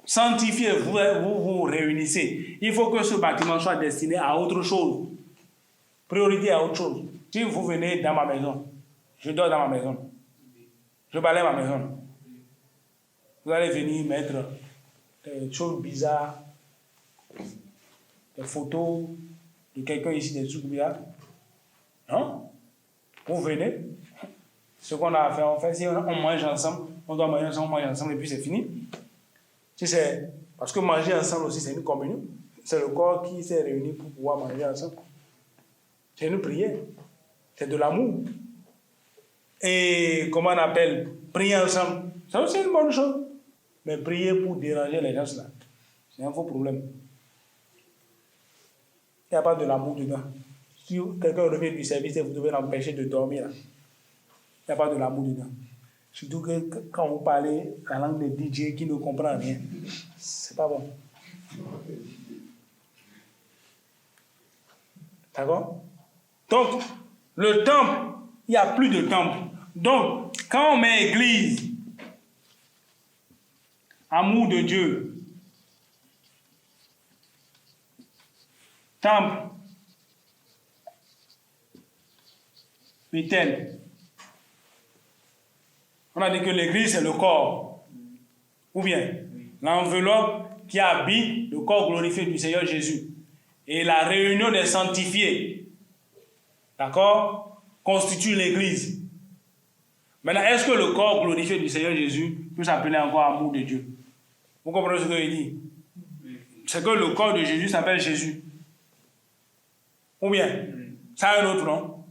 sanctifié, vous vous réunissez. Il faut que ce bâtiment soit destiné à autre chose. Priorité à autre chose. Si vous venez dans ma maison, je dors dans ma maison. Je balaye ma maison. Vous allez venir mettre des choses bizarres, des photos de quelqu'un ici, des trucs bizarres. Non? Vous venez. Ce qu'on a à faire, on fait. Si on mange ensemble, on doit manger ensemble, on mange ensemble et puis c'est fini. Si c'est, parce que manger ensemble aussi, c'est une communion. C'est le corps qui s'est réuni pour pouvoir manger ensemble. C'est une prière. C'est de l'amour. Et comment on appelle? Prier ensemble. Ça aussi, c'est une bonne chose. Mais prier pour déranger les gens, là, c'est un faux problème. Il n'y a pas de l'amour dedans. Si quelqu'un revient du service et vous devez l'empêcher de dormir, il n'y a pas de l'amour dedans. Surtout que quand vous parlez la langue des DJ qui ne comprend rien, c'est pas bon. D'accord? Donc, le temple, il n'y a plus de temple. Donc, quand on met église, amour de Dieu, temple, Bethel, on a dit que l'église c'est le corps, ou bien l'enveloppe qui habite le corps glorifié du Seigneur Jésus, et la réunion des sanctifiés, d'accord, constitue l'église. Maintenant, est-ce que le corps glorifié du Seigneur Jésus peut s'appeler encore amour de Dieu? Vous comprenez ce que je dis? C'est que le corps de Jésus s'appelle Jésus. Ou bien, Ça a un autre nom.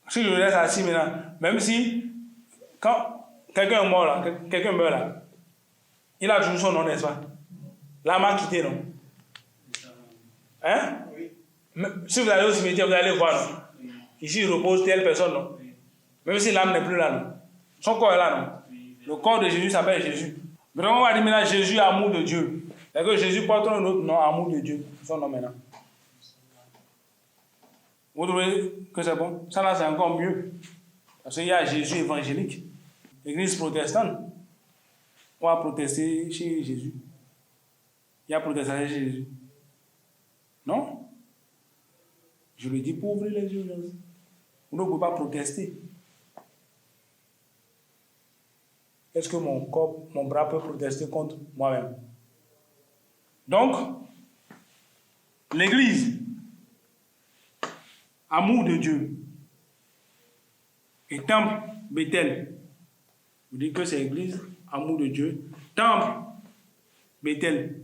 Si je le laisse assis maintenant, même si, quand quelqu'un est mort là, quelqu'un meurt là, il a toujours son nom, n'est-ce pas? L'âme a quitté, non? Hein? Oui. Si vous allez au cimetière, vous allez voir, non? Oui. Ici, il repose telle personne, non? Oui. Même si l'âme n'est plus là, non? Son corps est là, non? Oui. Le corps de Jésus s'appelle Jésus. Maintenant, on va dire maintenant Jésus, amour de Dieu. C'est que Jésus porte un autre nom, amour de Dieu. Son nom maintenant. Vous trouvez que c'est bon? Ça là, c'est encore mieux. Parce qu'il y a Jésus évangélique. L'église protestante, on va protester chez Jésus. Il y a protestation chez Jésus. Non? Je le dis pour ouvrir les yeux. Vous ne pouvez pas protester. Est-ce que mon corps, mon bras peut protester contre moi-même? Donc, l'église, amour de Dieu, et temple Bethel. Vous dites que c'est l'église, amour de Dieu, temple Bethel.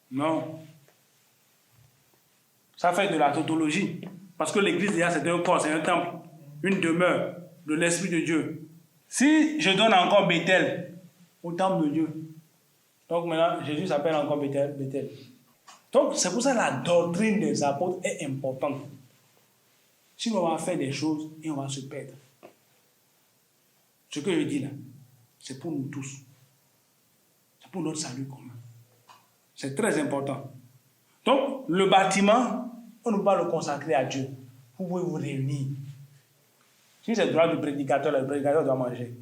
Non. Ça fait de la tautologie. Parce que l'église, déjà, c'est un corps, c'est un temple, une demeure de l'Esprit de Dieu. Si je donne encore Bethel au temple de Dieu, donc maintenant, Jésus s'appelle encore Bethel. Donc, c'est pour ça que la doctrine des apôtres est importante. Sinon, on va faire des choses et on va se perdre. Ce que je dis là, c'est pour nous tous. C'est pour notre salut commun. C'est très important. Donc, le bâtiment, on ne peut pas le consacrer à Dieu. Vous pouvez vous réunir. Si c'est le droit du prédicateur, le prédicateur doit manger.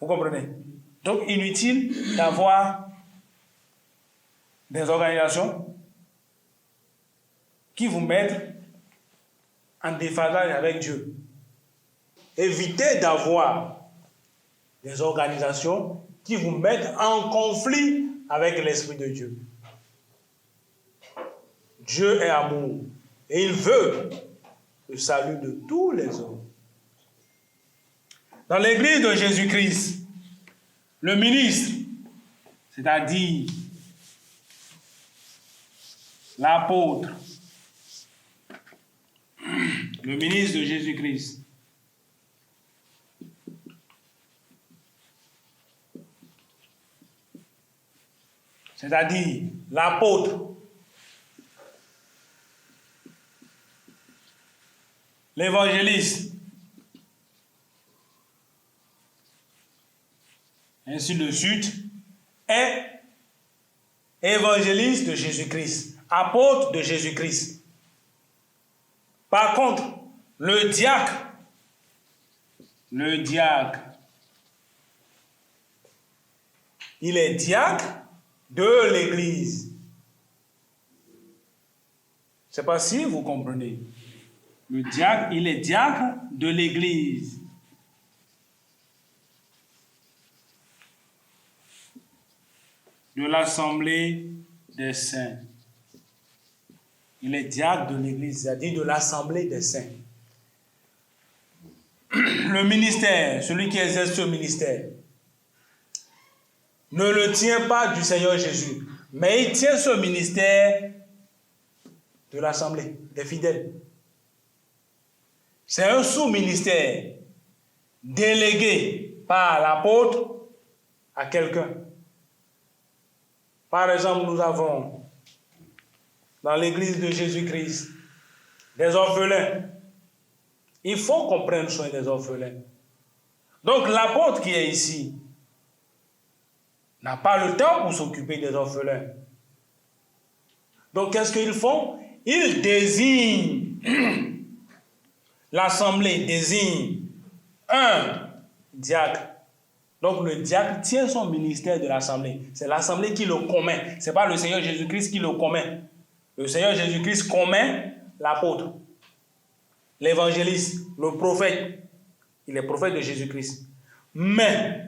Vous comprenez? Donc, inutile d'avoir des organisations qui vous mettent en déphasage avec Dieu. Évitez d'avoir des organisations qui vous mettent en conflit avec l'Esprit de Dieu. Dieu est amour et il veut le salut de tous les hommes. Dans l'église de Jésus-Christ, le ministre, c'est-à-dire l'apôtre, le ministre de Jésus-Christ, c'est-à-dire l'apôtre, l'évangéliste, ainsi de suite, est évangéliste de Jésus-Christ, apôtre de Jésus-Christ. Par contre, le diacre, il est diacre de l'Église. Je ne sais pas si vous comprenez. Le diacre, il est diacre de l'Église. De l'Assemblée des saints. Il est diacre de l'Église, c'est-à-dire de l'Assemblée des saints. Le ministère, celui qui exerce ce ministère, ne le tient pas du Seigneur Jésus, mais il tient ce ministère de l'Assemblée des fidèles. C'est un sous-ministère délégué par l'apôtre à quelqu'un. Par exemple, nous avons dans l'église de Jésus-Christ des orphelins. Il faut qu'on prenne soin des orphelins. Donc l'apôtre qui est ici n'a pas le temps pour s'occuper des orphelins. Donc qu'est-ce qu'ils font? Ils désignent, l'assemblée désigne un diacre. Donc le diacre tient son ministère de l'assemblée. C'est l'assemblée qui le commet. Ce n'est pas le Seigneur Jésus-Christ qui le commet. Le Seigneur Jésus-Christ commet l'apôtre, l'évangéliste, le prophète. Il est prophète de Jésus-Christ. Mais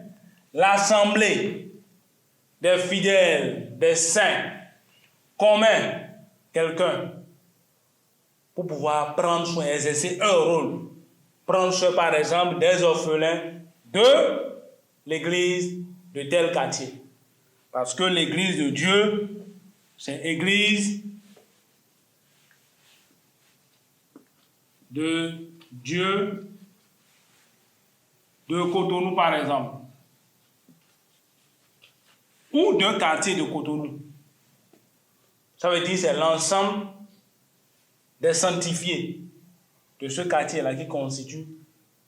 l'assemblée des fidèles, des saints, commet quelqu'un pour pouvoir prendre soin, exercer un rôle. Prendre soin, par exemple, des orphelins de l'église de tel quartier. Parce que l'église de Dieu, c'est l'église de Dieu de Cotonou, par exemple, ou d'un quartier de Cotonou. Ça veut dire que c'est l'ensemble des sanctifiés de ce quartier-là qui constitue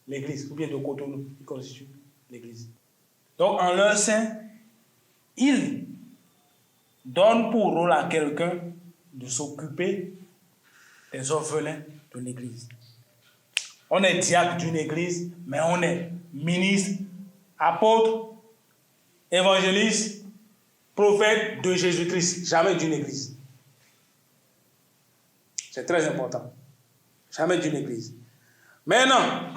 l'église, ou bien de Cotonou qui constitue l'église. Donc, en leur sein, ils donnent pour rôle à quelqu'un de s'occuper des orphelins de l'église. On est diacre d'une église, mais on est ministre, apôtre, évangéliste, prophète de Jésus-Christ, jamais d'une église. C'est très important. Jamais d'une église. Maintenant,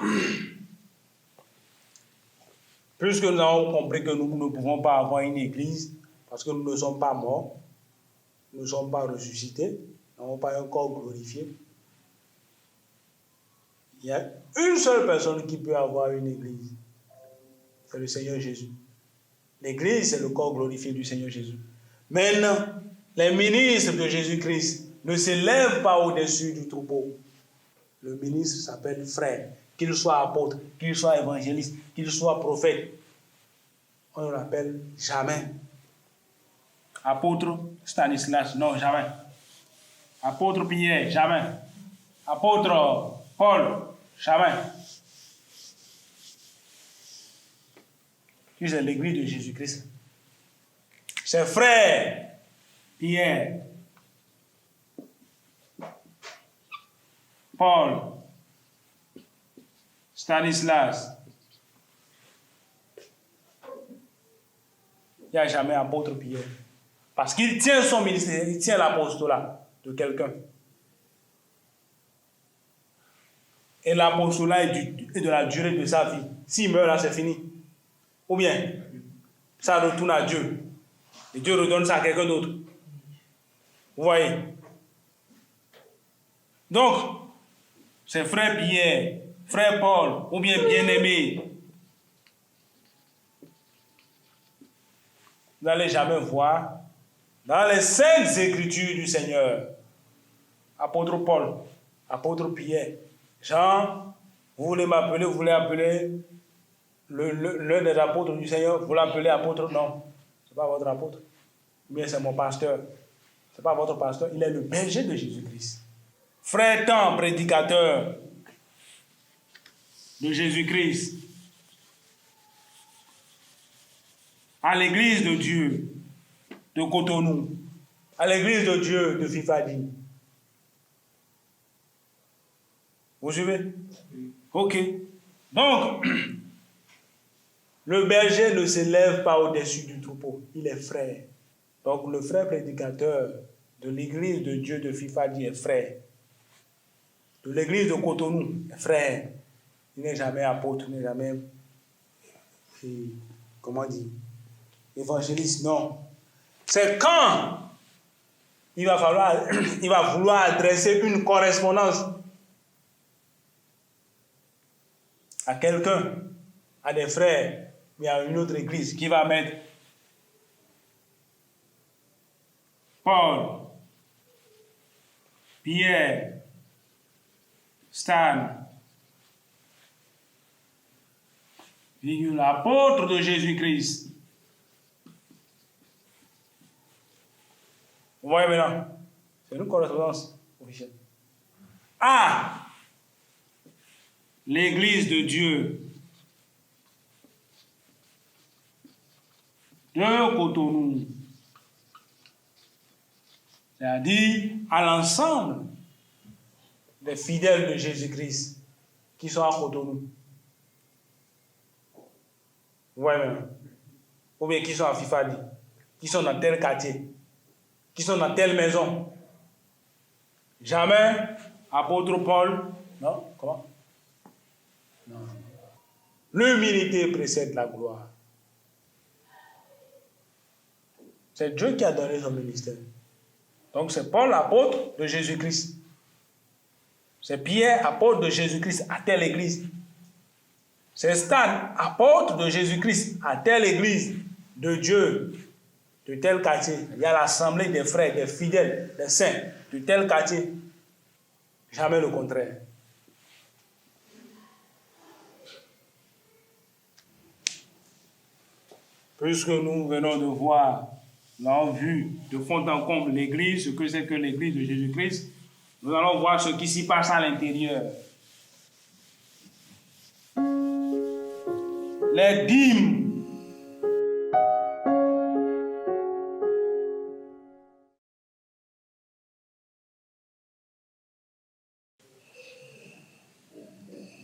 puisque nous avons compris que nous ne pouvons pas avoir une église, parce que nous ne sommes pas morts, nous ne sommes pas ressuscités, nous n'avons pas un corps glorifié, il y a une seule personne qui peut avoir une église. C'est le Seigneur Jésus. L'église, c'est le corps glorifié du Seigneur Jésus. Maintenant, les ministres de Jésus-Christ ne s'élèvent pas au-dessus du troupeau. Le ministre s'appelle frère. Qu'il soit apôtre, qu'il soit évangéliste, qu'il soit prophète, on ne l'appelle jamais apôtre Stanislas, non, jamais. Apôtre Pierre, jamais. Apôtre Paul, jamais. C'est l'église de Jésus-Christ. C'est frère Pierre, Paul, Stanislas. Il n'y a jamais apôtre Pierre. Parce qu'il tient son ministère, il tient l'apostolat de quelqu'un. Et l'apostolat est de la durée de sa vie. S'il meurt là, c'est fini. Ou bien, ça retourne à Dieu. Et Dieu redonne ça à quelqu'un d'autre. Vous voyez? Donc, c'est frère Pierre, frère Paul, ou bien bien-aimé. Vous n'allez jamais voir dans les saintes écritures du Seigneur, apôtre Paul, apôtre Pierre, Jean, vous voulez m'appeler, vous voulez appeler l'un des apôtres du Seigneur, vous l'appelez apôtre, non, ce n'est pas votre apôtre, ou bien c'est mon pasteur, ce n'est pas votre pasteur, il est le berger de Jésus-Christ. Frère tant, prédicateur de Jésus-Christ, à l'église de Dieu de Cotonou, à l'église de Dieu de Fifadi. Vous suivez? Ok. Donc, le berger ne s'élève pas au-dessus du troupeau, il est frère. Donc, le frère prédicateur de l'église de Dieu de Fifadi est frère. De l'église de Cotonou est frère. Il n'est jamais apôtre, il n'est jamais, comment dire, évangéliste, non. C'est quand il va vouloir adresser une correspondance à quelqu'un, à des frères, mais à une autre église, qui va mettre Paul, Pierre, Stan, l'apôtre de Jésus-Christ. Vous voyez maintenant, c'est une correspondance officielle. Ah, l'église de Dieu de Cotonou, c'est-à-dire à l'ensemble des fidèles de Jésus-Christ qui sont à Cotonou. Vous voyez maintenant, ou bien qui sont à Fifadi, qui sont dans tel quartier, qui sont dans telle maison. Jamais apôtre Paul, non, comment? Non. L'humilité précède la gloire. C'est Dieu qui a donné son ministère. Donc c'est Paul, apôtre de Jésus-Christ. C'est Pierre, apôtre de Jésus-Christ à telle église. C'est Stan, apôtre de Jésus-Christ à telle église de Dieu, de tel quartier. Il y a l'assemblée des frères, des fidèles, des saints de tel quartier. Jamais le contraire. Puisque nous venons de voir, nous avons vu de fond en comble l'Église, ce que c'est que l'Église de Jésus-Christ, nous allons voir ce qui s'y passe à l'intérieur. Les dîmes.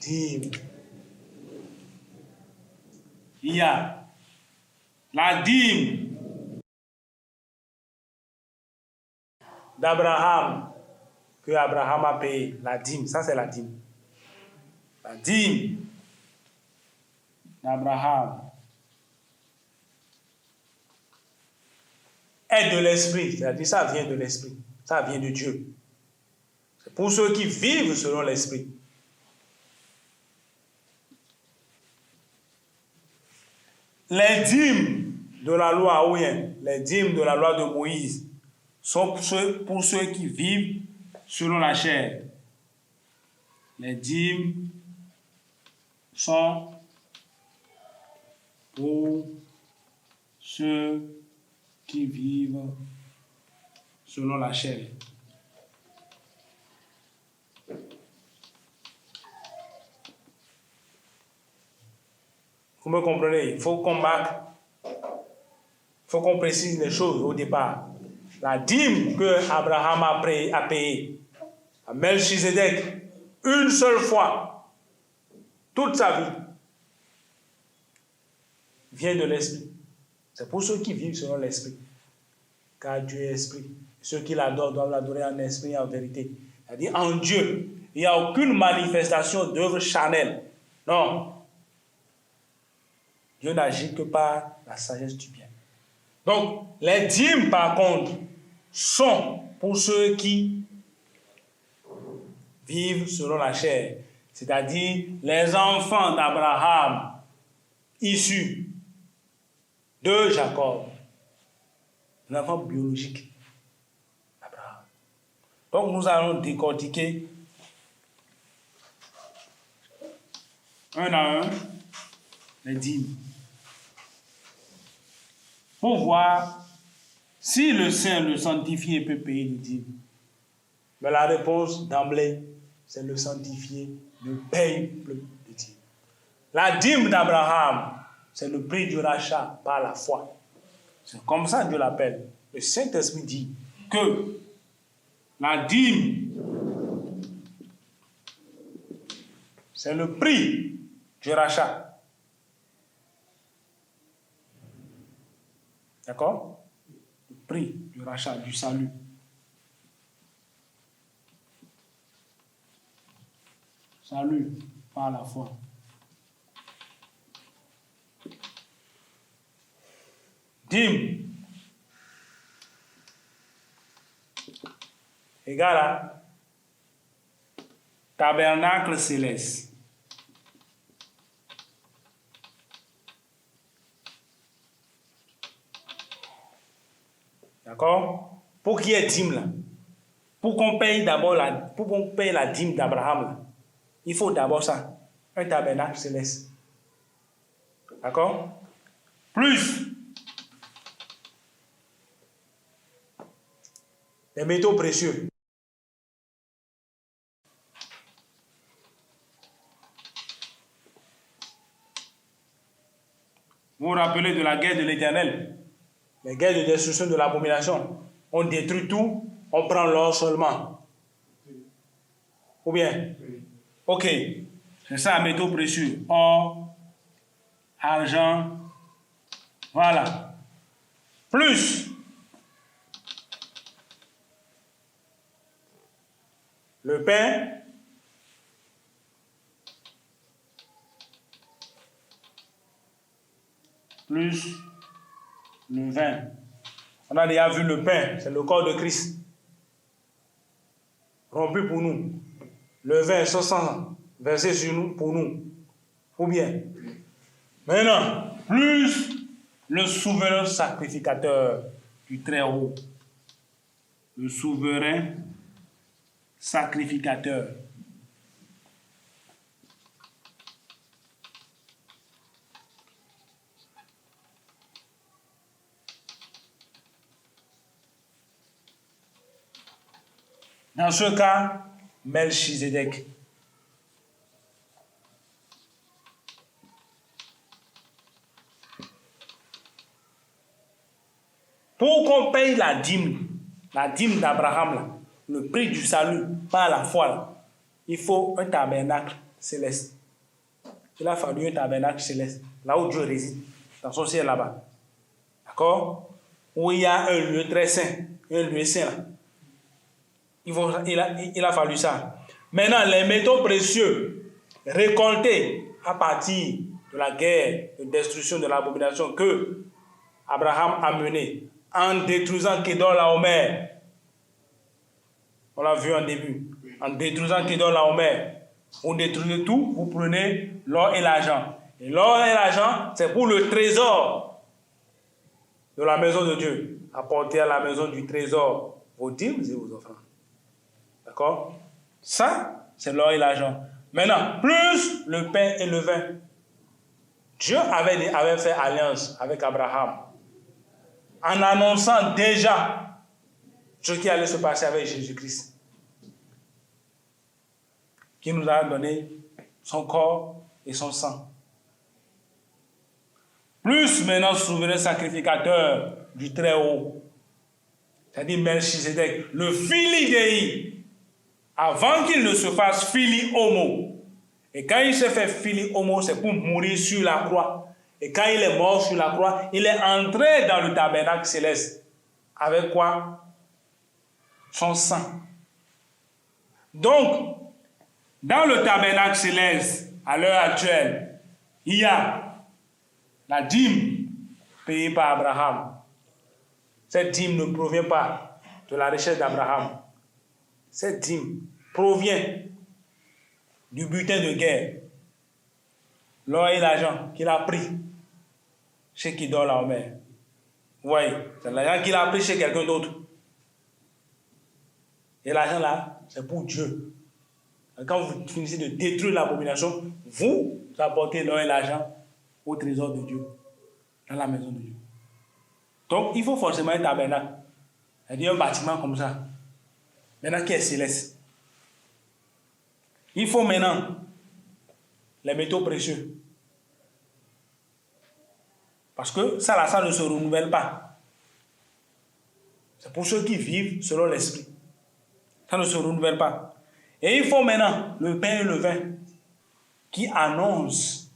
Dîmes. Il y a la dîme d'Abraham que Abraham a payé. La dîme, ça c'est la dîme. La dîme d'Abraham est de l'esprit, c'est-à-dire ça vient de l'esprit, ça vient de Dieu. C'est pour ceux qui vivent selon l'esprit. Les dîmes de la loi, ou bien les dîmes de la loi de Moïse sont pour ceux qui vivent selon la chair. Les dîmes sont pour ceux qui vivent selon la chair. Vous me comprenez? Il faut qu'on marque, il faut qu'on précise les choses au départ. La dîme que Abraham a payée à Melchizedek une seule fois, toute sa vie, vient de l'esprit. C'est pour ceux qui vivent selon l'esprit. Car Dieu est esprit. Ceux qui l'adorent doivent l'adorer en esprit et en vérité. C'est-à-dire en Dieu, il n'y a aucune manifestation d'œuvre charnelle. Non. Dieu n'agit que par la sagesse du bien. Donc, les dîmes, par contre, sont pour ceux qui vivent selon la chair, c'est-à-dire les enfants d'Abraham, issus de Jacob, l'enfant biologique d'Abraham. Donc, nous allons décortiquer un à un les dîmes, pour voir si le saint, le sanctifié peut payer les dîmes. Mais la réponse d'emblée, c'est le sanctifié ne paye plus de dîmes. La dîme d'Abraham, c'est le prix du rachat par la foi. C'est comme ça que Dieu l'appelle. Le Saint-Esprit dit que la dîme, c'est le prix du rachat. D'accord? Le prix du rachat, du salut. Salut par la foi. Dîme égale à tabernacle céleste. D'accord? Pour qu'il y ait dîme là, pour qu'on paye la dîme d'Abraham là, il faut d'abord ça, un tabernacle céleste. D'accord? Plus les métaux précieux. Vous vous rappelez de la guerre de l'Éternel? Les guerres de destruction de l'abomination. On détruit tout, on prend l'or seulement. Ou bien? Ok. C'est ça, métaux précieux. Or, argent, voilà. Plus le pain, plus le vin. On a déjà vu le pain, c'est le corps de Christ, rompu pour nous. Le vin, ce sang versé sur nous, pour nous. Ou bien? Maintenant, plus le souverain sacrificateur du Très-Haut. Le souverain sacrificateur. Dans ce cas, Melchizedek. Pour qu'on paye la dîme d'Abraham, là, le prix du salut par la foi, là, il faut un tabernacle céleste. Il a fallu un tabernacle céleste, là où Dieu réside, dans son ciel là-bas. D'accord? Où il y a un lieu très saint, un lieu saint là. Il a fallu ça. Maintenant, les métaux précieux récoltés à partir de la guerre de destruction de l'abomination que Abraham a menée en détruisant Kedorlaomer. On l'a vu en début. En détruisant Kedorlaomer, vous détruisez tout, vous prenez l'or et l'argent. Et l'or et l'argent, c'est pour le trésor de la maison de Dieu. Apportez à la maison du trésor vos dîmes et vos offrandes. D'accord? Ça, c'est l'or et l'argent. Maintenant, plus le pain et le vin. Dieu avait fait alliance avec Abraham en annonçant déjà ce qui allait se passer avec Jésus-Christ, qui nous a donné son corps et son sang. Plus maintenant souverain sacrificateur du Très-Haut, c'est-à-dire Melchizedek, le Fili Dei, avant qu'il ne se fasse Fili Homo. Et quand il s'est fait Fili Homo, c'est pour mourir sur la croix. Et quand il est mort sur la croix, il est entré dans le tabernacle céleste. Avec quoi? Son sang. Donc, dans le tabernacle céleste, à l'heure actuelle, il y a la dîme payée par Abraham. Cette dîme ne provient pas de la richesse d'Abraham. Cette dîme provient du butin de guerre, l'or et l'argent qu'il a pris chez Kedorlaomer. Vous voyez, c'est l'argent qu'il a pris chez quelqu'un d'autre. Et l'argent là, c'est pour Dieu. Quand vous finissez de détruire l'abomination, vous apportez l'or et l'argent au trésor de Dieu, dans la maison de Dieu. Donc, il faut forcément un tabernacle, c'est-à-dire un bâtiment comme ça, maintenant qui est céleste. Il faut maintenant les métaux précieux. Parce que ça, là, ça ne se renouvelle pas. C'est pour ceux qui vivent selon l'esprit. Ça ne se renouvelle pas. Et il faut maintenant le pain et le vin qui annoncent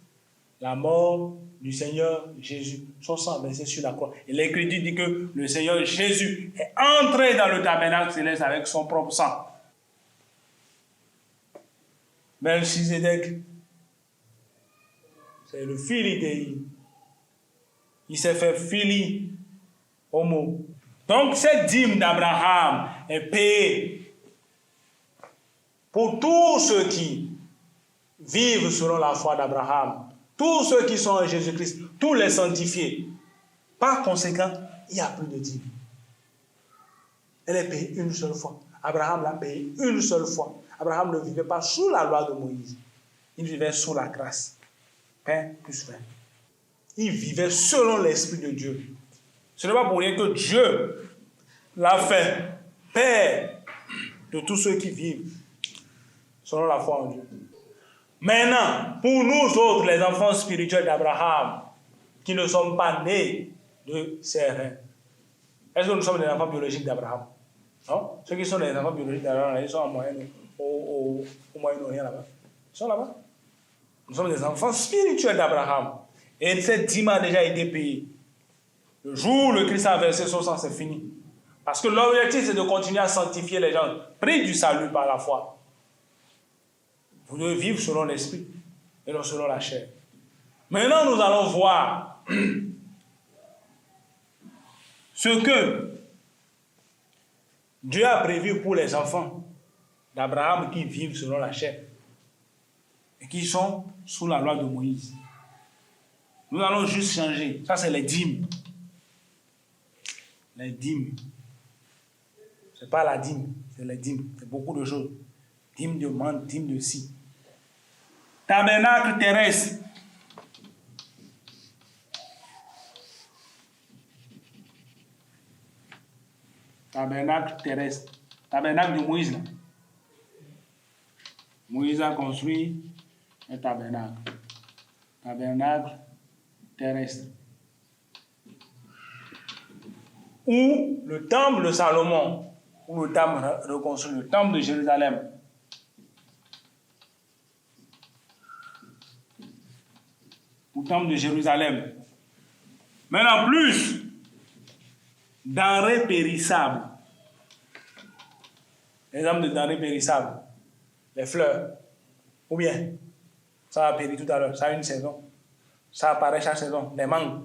la mort du Seigneur Jésus. Son sang versé sur la croix. Et l'Écriture dit que le Seigneur Jésus est entré dans le tabernacle céleste avec son propre sang. Melchizedek, c'est le Fili Dei. Il s'est fait Fili Homo. Donc cette dîme d'Abraham est payée pour tous ceux qui vivent selon la foi d'Abraham, tous ceux qui sont en Jésus-Christ, tous les sanctifiés. Par conséquent, il n'y a plus de dîme. Elle est payée une seule fois. Abraham l'a payée une seule fois. Abraham ne vivait pas sous la loi de Moïse. Il vivait sous la grâce. Pain plus vin. Il vivait selon l'Esprit de Dieu. Ce n'est pas pour rien que Dieu l'a fait Père de tous ceux qui vivent selon la foi en Dieu. Maintenant, pour nous autres, les enfants spirituels d'Abraham, qui ne sommes pas nés de ses reins, est-ce que nous sommes des enfants biologiques d'Abraham? Non? Ceux qui sont des enfants biologiques d'Abraham, ils sont en moyenne, au Moyen-Orient là-bas. Ils sont là-bas. Nous sommes des enfants spirituels d'Abraham. Et cette dîme a déjà été payée. Le jour où le Christ a versé son sang, c'est fini. Parce que l'objectif, c'est de continuer à sanctifier les gens, pris du salut par la foi. Vous devez vivre selon l'esprit et non selon la chair. Maintenant, nous allons voir ce que Dieu a prévu pour les enfants d'Abraham qui vivent selon la chair et qui sont sous la loi de Moïse. Nous allons juste changer. Ça, c'est les dîmes. Les dîmes. Ce n'est pas la dîme, c'est les dîmes. C'est beaucoup de choses. Dîme de menthe, dîme de ci. Tabernacle terrestre. Tabernacle terrestre. tabernacle de Moïse, là. Moïse a construit un tabernacle. Tabernacle terrestre. Ou le temple de Salomon, ou le temple reconstruit, le temple de Jérusalem. Ou le temple de Jérusalem. Maintenant, plus denrées périssables. Exemple de denrées périssables. Les fleurs. Ou bien, ça a péri tout à l'heure, ça a une saison. Ça apparaît chaque saison. Les mangues.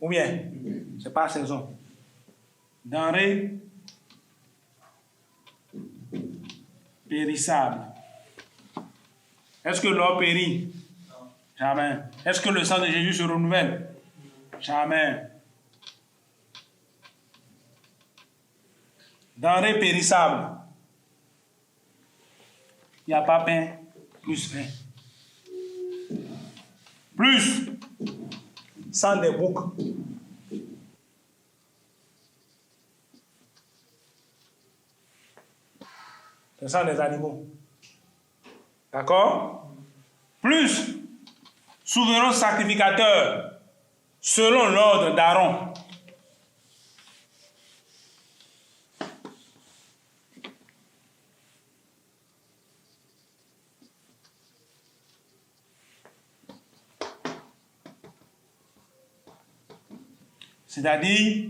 Ou bien, c'est pas saison. Denrées périssables. Est-ce que l'or périt? Jamais. Est-ce que le sang de Jésus se renouvelle? Jamais. Denrées périssables. Il n'y a pas pain, plus pain. Plus sang des boucs. Le sang des animaux. D'accord? Plus souverain sacrificateur selon l'ordre d'Aaron. C'est-à-dire,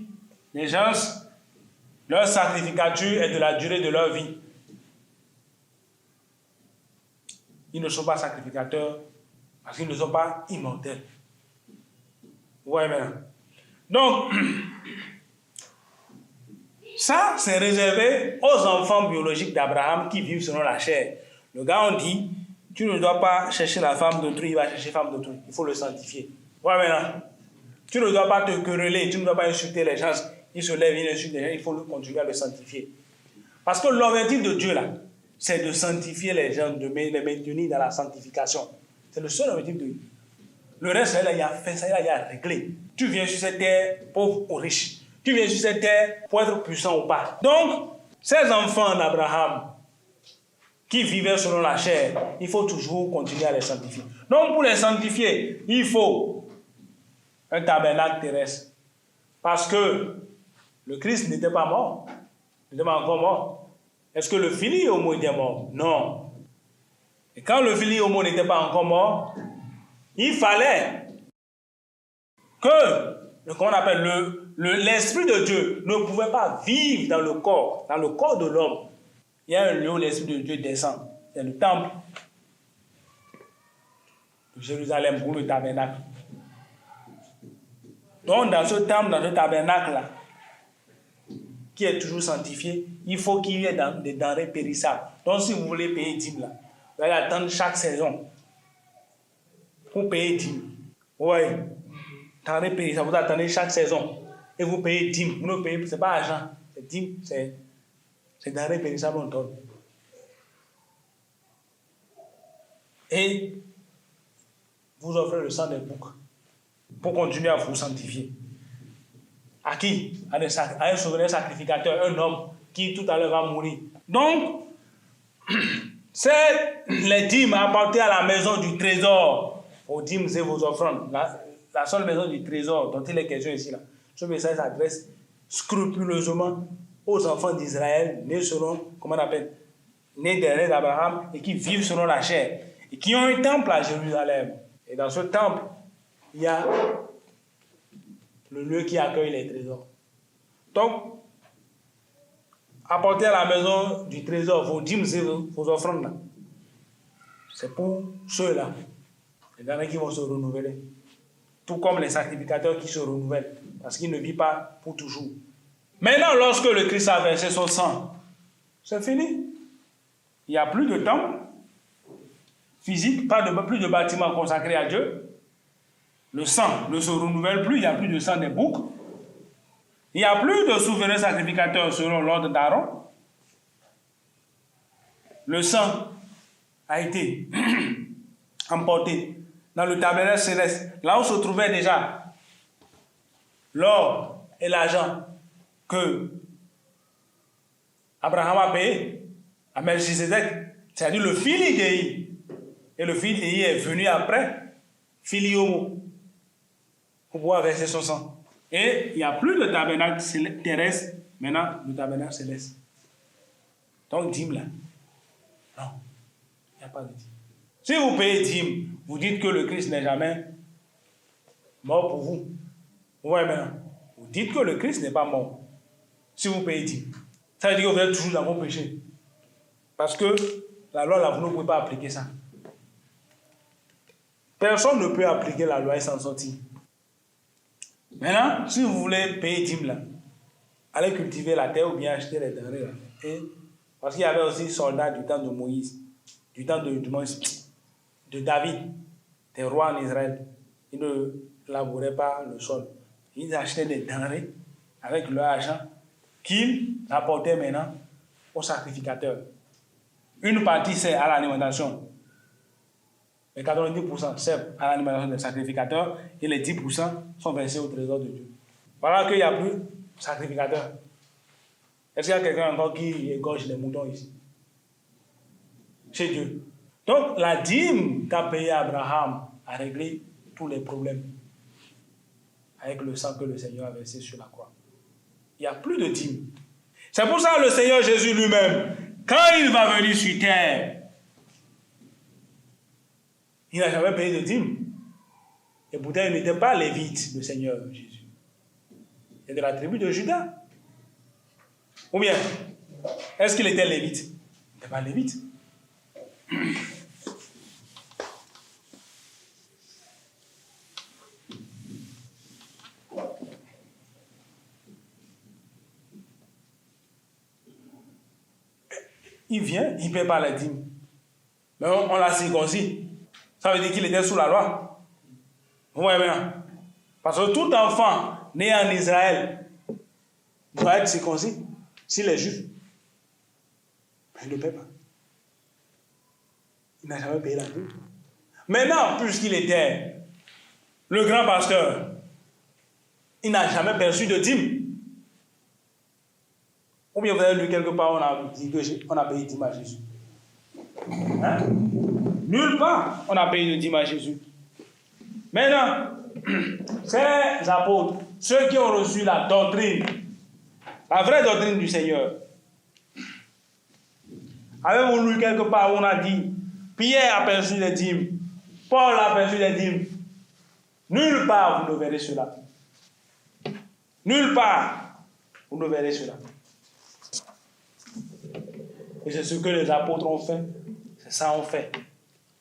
les gens, leur sacrificature est de la durée de leur vie. Ils ne sont pas sacrificateurs parce qu'ils ne sont pas immortels. Vous voyez maintenant? Donc, ça, c'est réservé aux enfants biologiques d'Abraham qui vivent selon la chair. Le gars, on dit, tu ne dois pas chercher la femme d'autrui, il va chercher la femme d'autrui. Il faut le sanctifier. Vous voyez maintenant? Tu ne dois pas te quereller, tu ne dois pas insulter les gens. Ils se lèvent, ils insultent les gens, il faut continuer à le sanctifier. Parce que l'objectif de Dieu, là, c'est de sanctifier les gens, de les maintenir dans la sanctification. C'est le seul objectif de Dieu. Le reste, là, il a fait ça, il a réglé. Tu viens sur cette terre, pauvre ou riche. Tu viens sur cette terre pour être puissant ou pas. Donc, ces enfants d'Abraham qui vivaient selon la chair, il faut toujours continuer à les sanctifier. Donc, pour les sanctifier, il faut un tabernacle terrestre. Parce que le Christ n'était pas mort. Il n'était pas encore mort. Est-ce que le fili homo était mort? Non. Et quand le fili homo n'était pas encore mort, il fallait que, qu'on appelle l'Esprit de Dieu ne pouvait pas vivre dans le corps de l'homme. Il y a un lieu où l'Esprit de Dieu descend. C'est le temple de Jérusalem pour le tabernacle. Donc, dans ce temple, dans ce tabernacle-là, qui est toujours sanctifié, il faut qu'il y ait des denrées périssables. Donc, si vous voulez payer dîme, là, vous allez attendre chaque saison pour payer dîme. Oui, denrées périssables, vous attendez chaque saison et vous payez dîme. Vous ne payez, ce n'est pas argent, c'est dîme, c'est denrées périssables, on donne. Et vous offrez le sang des boucs pour continuer à vous sanctifier. À qui? À un souverain sacrificateur, un homme qui tout à l'heure va mourir. Donc, c'est les dîmes apportées à la maison du trésor. Vos dîmes et vos offrandes. La seule maison du trésor dont il est question ici, là. Ce message s'adresse scrupuleusement aux enfants d'Israël, nés selon, comment on appelle, nés des reins d'Abraham et qui vivent selon la chair. Et qui ont un temple à Jérusalem. Et dans ce temple, il y a le lieu qui accueille les trésors. Donc, apportez à la maison du trésor vos dîmes et vos offrandes là. C'est pour ceux-là. Les derniers qui vont se renouveler. Tout comme les sacrificateurs qui se renouvellent. Parce qu'ils ne vivent pas pour toujours. Maintenant, lorsque le Christ a versé son sang, c'est fini. Il n'y a plus de temple physique, plus de bâtiments consacrés à Dieu. Le sang ne se renouvelle plus, il n'y a plus de sang des boucs. Il n'y a plus de souverain sacrificateur selon l'ordre d'Aaron. Le sang a été emporté dans le tabernacle céleste, là où se trouvait déjà l'or et l'argent que Abraham a payé à Melchisedec, c'est-à-dire le fils d'Éhi. Et le fils d'Éhi est venu après, Filiomo, pour pouvoir verser son sang. Et il n'y a plus de tabernacle terrestre, maintenant le tabernacle céleste. Donc dîme là. Non, il n'y a pas de dîme. Si vous payez dîme, vous dites que le Christ n'est jamais mort pour vous. Vous voyez maintenant, vous dites que le Christ n'est pas mort. Si vous payez dîme, ça veut dire que vous êtes toujours dans vos péchés. Parce que la loi, là, vous ne pouvez pas appliquer ça. Personne ne peut appliquer la loi et s'en sortir. Maintenant, si vous voulez payer dîme là, allez cultiver la terre ou bien acheter les denrées là. Et, parce qu'il y avait aussi des soldats du temps de Moïse, du temps de David, des rois en Israël. Ils ne labouraient pas le sol. Ils achetaient des denrées avec leur argent qu'ils apportaient maintenant aux sacrificateurs. Une partie, c'est à l'alimentation. Les 90% servent à l'alimentation des sacrificateurs et les 10% sont versés au trésor de Dieu. Voilà qu'il n'y a plus de sacrificateurs. Est-ce qu'il y a quelqu'un encore qui égorge les moutons ici? Chez Dieu. Donc, la dîme qu'a payé Abraham a réglé tous les problèmes avec le sang que le Seigneur a versé sur la croix. Il n'y a plus de dîme. C'est pour ça que le Seigneur Jésus lui-même, quand il va venir sur terre, il n'a jamais payé de dîme. Et pourtant, il n'était pas lévite, le Seigneur Jésus. Il est de la tribu de Juda. Ou bien, est-ce qu'il était lévite? Il n'était pas lévite. Il vient, il ne paie pas la dîme. Mais on l'a circoncis. Ça veut dire qu'il était sous la loi. Vous voyez bien. Parce que tout enfant né en Israël doit être circoncis s'il est juif. Mais il ne paie pas. Il n'a jamais payé la dîme. Maintenant, puisqu'il était le grand pasteur, il n'a jamais perçu de dîme. Ou bien vous avez lu quelque part, on a dit qu'on a payé dîme à Jésus. Hein? Nulle part, on a payé de dîme à Jésus. Maintenant, ces apôtres, ceux qui ont reçu la doctrine, la vraie doctrine du Seigneur, avez-vous lu quelque part où on a dit Pierre a perçu les dîmes, Paul a perçu les dîmes? Nulle part vous ne verrez cela. Nulle part vous ne verrez cela. Et c'est ce que les apôtres ont fait. C'est ça qu'on fait.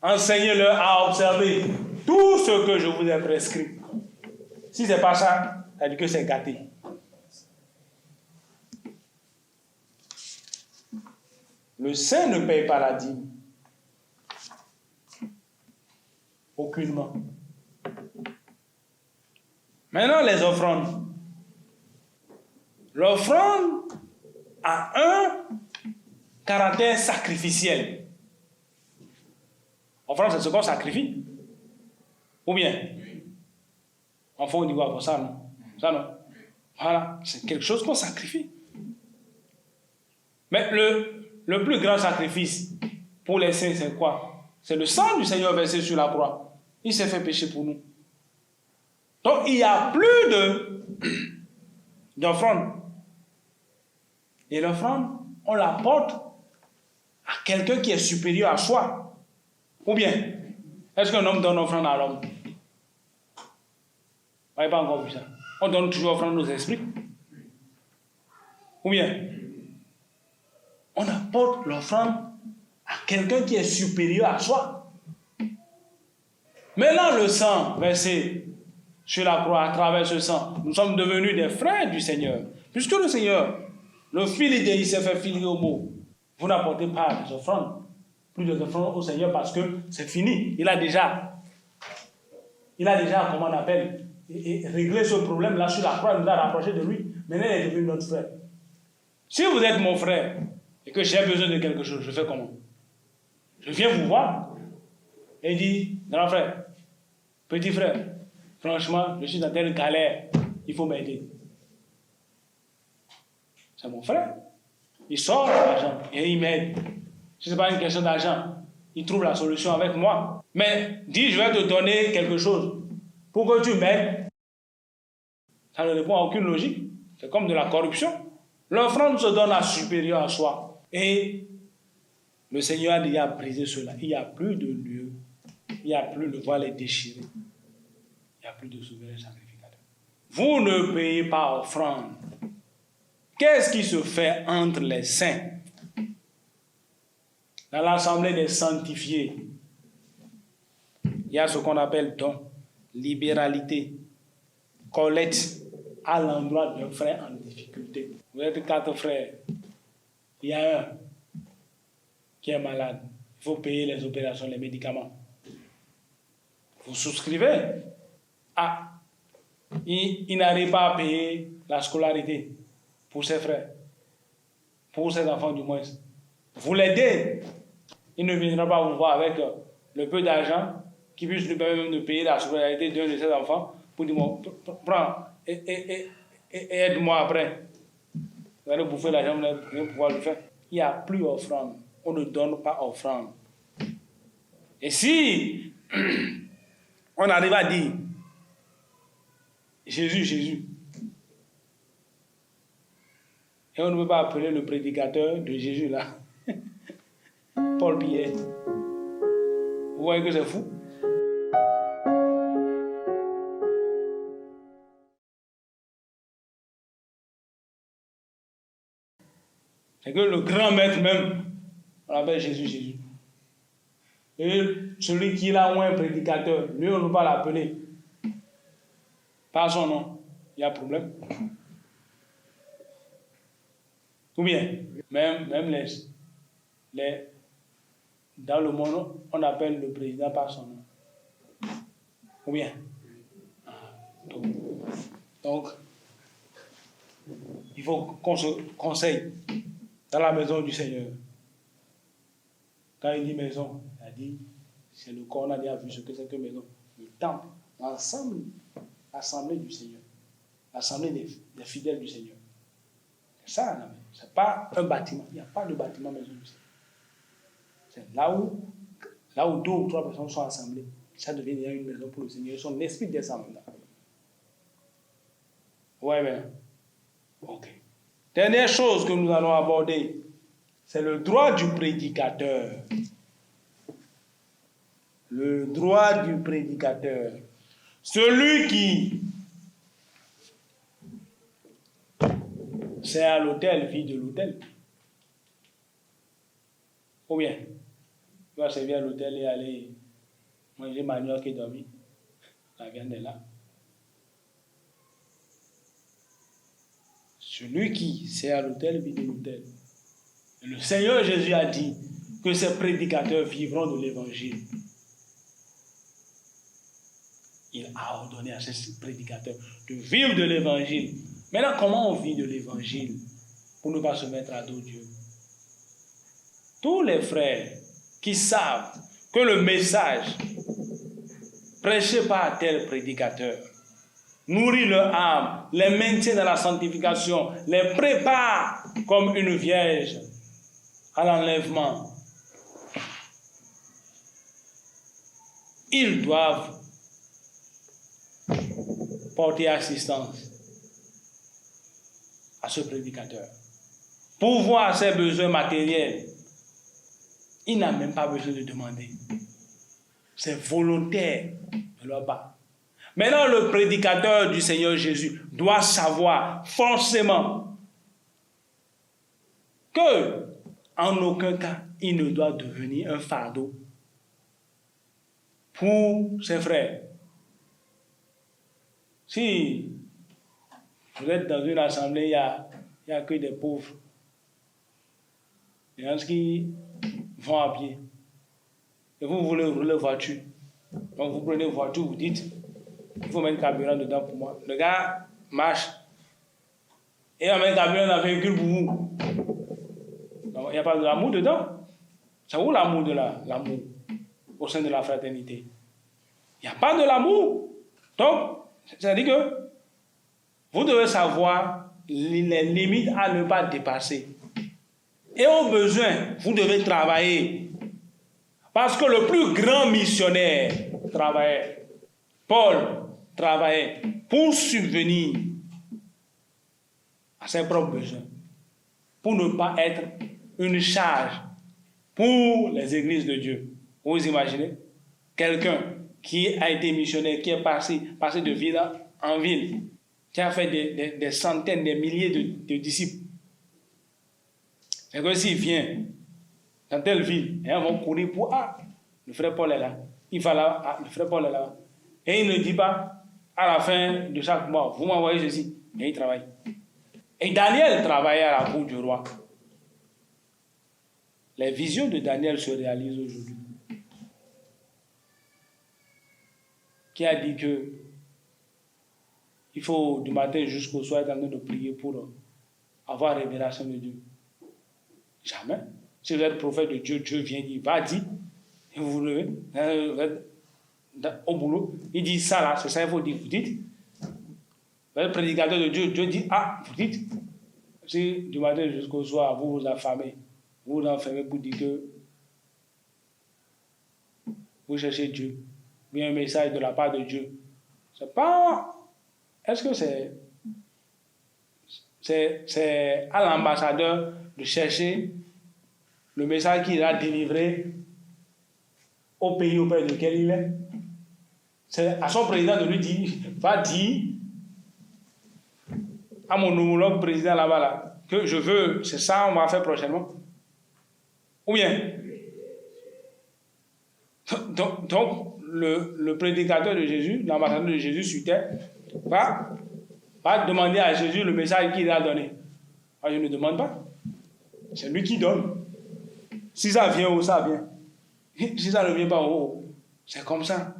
Enseignez-leur à observer tout ce que je vous ai prescrit. Si ce n'est pas ça, ça veut dire que c'est gâté. Le saint ne paye pas la dîme. Aucunement. Maintenant, les offrandes. L'offrande a un caractère sacrificiel. Offrande, c'est ce qu'on sacrifie. Ou bien, enfin, on dit quoi pour ça, non? Ça, non? Voilà, c'est quelque chose qu'on sacrifie. Mais le plus grand sacrifice pour les saints, c'est quoi? C'est le sang du Seigneur versé sur la croix. Il s'est fait pécher pour nous. Donc, il n'y a plus d'offrande. Et l'offrande, on l'apporte à quelqu'un qui est supérieur à soi. Ou bien, est-ce qu'un homme donne offrande à l'homme? Vous n'avez pas encore vu ça. On donne toujours offrande aux esprits. Ou bien, on apporte l'offrande à quelqu'un qui est supérieur à soi. Maintenant, le sang versé sur la croix, à travers ce sang, nous sommes devenus des frères du Seigneur. Puisque le Seigneur, le fils d'Éhi s'est fait filiomo, vous n'apportez pas des offrandes, plus d'offrandes au Seigneur parce que c'est fini. Il a déjà, comment on appelle, réglé ce problème-là sur la croix, il nous a rapproché de lui. Maintenant, il est devenu notre frère. Si vous êtes mon frère et que j'ai besoin de quelque chose, je fais comment? Je viens vous voir et il dit, grand frère, petit frère, franchement, je suis dans telle galère, il faut m'aider. C'est mon frère. Il sort l'argent et il m'aide. Si ce n'est pas une question d'argent, il trouve la solution avec moi. Mais dis, je vais te donner quelque chose pour que tu m'aides. Ça ne répond à aucune logique. C'est comme de la corruption. L'offrande se donne à supérieur à soi. Et le Seigneur a déjà brisé cela. Il n'y a plus de lieu. Il n'y a plus, le voile est déchiré. Il n'y a plus de souverain sacrificateur. Vous ne payez pas offrande. Qu'est-ce qui se fait entre les saints? Dans l'assemblée des sanctifiés, il y a ce qu'on appelle don, libéralité, collecte à l'endroit d'un frère en difficulté. Vous êtes 4 frères. Il y a un qui est malade. Il faut payer les opérations, les médicaments. Vous souscrivez. Ah, il n'arrive pas à payer la scolarité pour ses frères, pour ses enfants du moins. Vous l'aidez. Il ne viendra pas vous voir avec le peu d'argent qui puisse lui permettre même de payer la scolarité d'un de ses enfants pour dire, bon, prends et aide-moi après. Vous allez bouffer l'argent, vous allez pouvoir le faire. Il n'y a plus offrande. On ne donne pas offrande. Et si on arrive à dire Jésus, Jésus, et on ne peut pas appeler le prédicateur de Jésus là, Paul Pierre. Vous voyez que c'est fou? C'est que le grand maître même, on l'appelle Jésus, Jésus. Et celui qui est là, ou un prédicateur, lui on ne peut pas l'appeler par son nom. Il y a problème. Ou bien, même dans le monde, on appelle le président par son nom. Ou bien. Donc, il faut qu'on se conseille dans la maison du Seigneur. Quand il dit maison, il a dit, c'est le corps, on a déjà vu ce que c'est que maison. Le temple, l'ensemble, l'assemblée du Seigneur. L'assemblée des fidèles du Seigneur. C'est ça, la maison. Ce n'est pas un bâtiment. Il n'y a pas de bâtiment maison du Seigneur. C'est là où 2 ou 3 personnes sont assemblées. Ça devient déjà une maison pour le Seigneur. Son esprit descend là. Ouais, bien. Ok. Dernière chose que nous allons aborder, c'est le droit du prédicateur. Le droit du prédicateur. Celui qui, c'est à l'autel, vit de l'autel. Ou bien, il va servir à l'autel et aller manger manioc et dormir. La viande est là. Celui qui sert à l'autel vit de l'autel. Le Seigneur Jésus a dit que ces prédicateurs vivront de l'évangile. Il a ordonné à ces prédicateurs de vivre de l'évangile. Maintenant, comment on vit de l'évangile pour ne pas se mettre à dos Dieu? Tous les frères qui savent que le message prêché par tel prédicateur nourrit leur âme, les maintient dans la sanctification, les prépare comme une vierge à l'enlèvement. Ils doivent porter assistance à ce prédicateur. Pour voir ses besoins matériels, il n'a même pas besoin de demander. C'est volontaire de leur part. Maintenant, le prédicateur du Seigneur Jésus doit savoir forcément que, en aucun cas, il ne doit devenir un fardeau pour ses frères. Si vous êtes dans une assemblée, il n'y a que des pauvres, des gens qui vont à pied, et vous voulez rouler voiture. Donc vous prenez une voiture, vous dites, il faut mettre le carburant dedans pour moi. Le gars marche, et on met le carburant dans le véhicule pour vous. Donc il n'y a pas de l'amour dedans. C'est où l'amour de l'amour au sein de la fraternité? Il n'y a pas de l'amour. Donc, c'est-à-dire que vous devez savoir les limites à ne pas dépasser. Et au besoin, vous devez travailler. Parce que le plus grand missionnaire travaillait. Paul travaillait pour subvenir à ses propres besoins. Pour ne pas être une charge pour les églises de Dieu. Vous imaginez? Quelqu'un qui a été missionnaire, qui est passé de ville en ville, qui a fait des centaines, des milliers de disciples. C'est que s'il vient dans telle ville, et on va courir pour le frère Paul est là. Il va là, le frère Paul est là. Et il ne dit pas à la fin de chaque mois, vous m'envoyez ceci. Et il travaille. Et Daniel travaillait à la cour du roi. Les visions de Daniel se réalisent aujourd'hui. Qui a dit que il faut du matin jusqu'au soir être en train de prier pour avoir révélation de Dieu? Jamais. Si vous êtes prophète de Dieu, Dieu vient dire, va dire, et vous vous levez, au boulot, il dit ça là, c'est ça, il faut dire, vous dites. Vous êtes prédicateur de Dieu, Dieu dit, vous dites. Si du matin jusqu'au soir, vous vous affamez, vous vous enfermez pour dire que vous cherchez Dieu, bien un message de la part de Dieu. C'est pas. Est-ce que c'est à l'ambassadeur de chercher le message qu'il a délivré au pays auprès duquel il est? C'est à son président de lui dire, va dire à mon homologue président là-bas là, que je veux, c'est ça, on va faire prochainement. Ou bien, donc le prédicateur de Jésus, l'ambassadeur de Jésus sur terre, va demander à Jésus le message qu'il a donné. Alors, je ne demande pas. C'est lui qui donne. Si ça vient haut, ça vient. Si ça ne vient pas haut, c'est comme ça.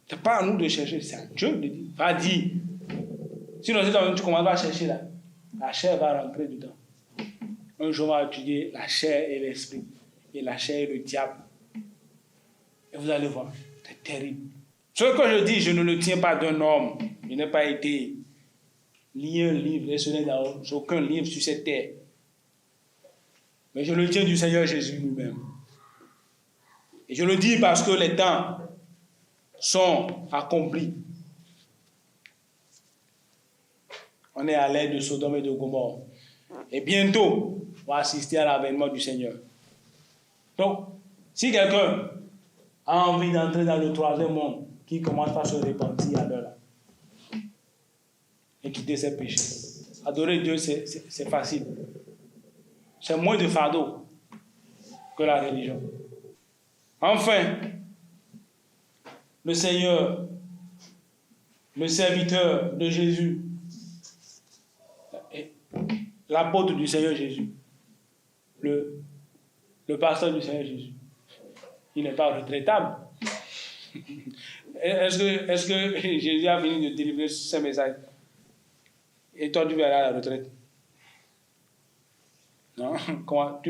Ce n'est pas à nous de chercher, c'est à Dieu de dire. Va dire. Sinon, si tu commences à chercher là, la chair va rentrer dedans. Un jour, on va étudier la chair et l'esprit. Et la chair et le diable. Et vous allez voir, c'est terrible. Ce que je dis, je ne le tiens pas d'un homme. Je n'ai pas été lié un livre et ce n'est dans aucun livre sur cette terre. Mais je le tiens du Seigneur Jésus lui-même. Et je le dis parce que les temps sont accomplis. On est à l'ère de Sodome et de Gomorrhe. Et bientôt, on va assister à l'avènement du Seigneur. Donc, si quelqu'un a envie d'entrer dans le troisième monde, qui commence par se repentir à l'heure là, et quitter ses péchés. Adorer Dieu, c'est facile. C'est moins de fardeau que la religion. Enfin, le Seigneur, le serviteur de Jésus, l'apôtre du Seigneur Jésus, le pasteur du Seigneur Jésus, il n'est pas retraitable. Est-ce que Jésus a fini de délivrer ce message et toi tu vas aller à la retraite? Non? Comment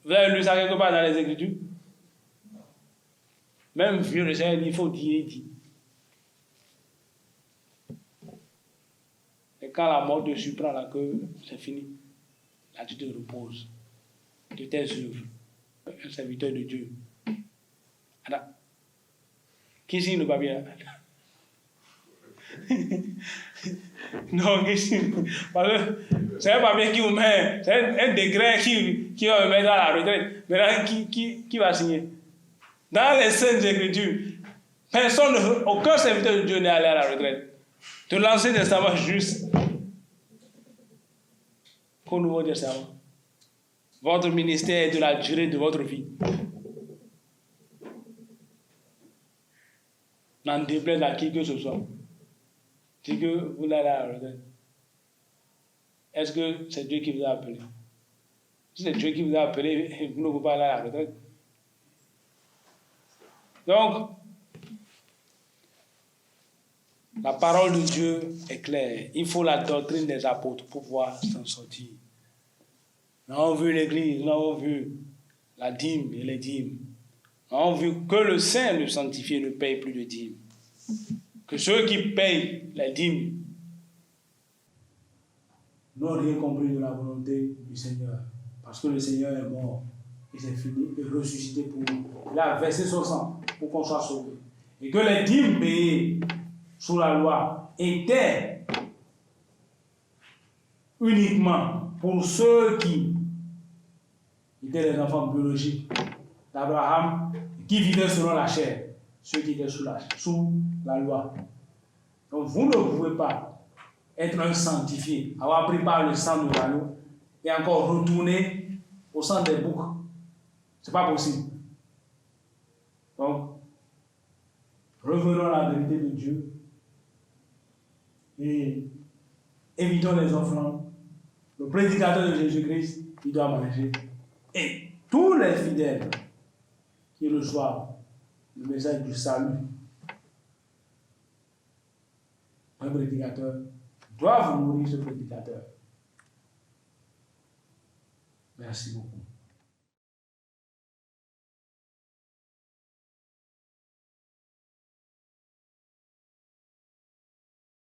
vous avez lu ça quelque part dans les Écritures? Même vieux, le Seigneur dit, il faut dire, il dit. Et quand la mort te surprend là, que c'est fini, là tu te reposes de tes œuvres. Un serviteur de Dieu. Alors, qui signe le papier? Non, qui signe? Parce que c'est un papier qui vous met, c'est un décret qui va vous mettre à la retraite. Maintenant, qui va signer? Dans les Saintes Écritures, aucun serviteur de Dieu n'est allé à la retraite. De l'Ancien Testament juste qu'au Nouveau Testament. Votre ministère est de la durée de votre vie. N'en déplaise à qui que ce soit. C'est que vous allez à la retraite. Est-ce que c'est Dieu qui vous a appelé? Si c'est Dieu qui vous a appelé, vous ne pouvez pas aller à la retraite. Donc, la parole de Dieu est claire. Il faut la doctrine des apôtres pour pouvoir s'en sortir. Nous avons vu l'Église, nous avons vu la dîme et les dîmes. Nous avons vu que le saint, le sanctifié, ne paye plus de dîmes. Que ceux qui payent les dîmes n'ont rien compris de la volonté du Seigneur. Parce que le Seigneur est mort. Il s'est fini et ressuscité pour nous. Il a versé son sang pour qu'on soit sauvé. Et que les dîmes payées sous la loi étaient uniquement pour ceux qui étaient les enfants biologiques d'Abraham, qui vivaient selon la chair, ceux qui étaient sous la loi. Donc vous ne pouvez pas être un sanctifié, avoir pris par le sang de l'agneau et encore retourner au sang des boucs. Ce n'est pas possible. Donc, revenons à la vérité de Dieu et évitons les offrandes. Le prédicateur de Jésus-Christ, il doit manger. Et tous les fidèles qui reçoivent le message du salut, un prédicateur, doivent nourrir ce prédicateur. Merci beaucoup.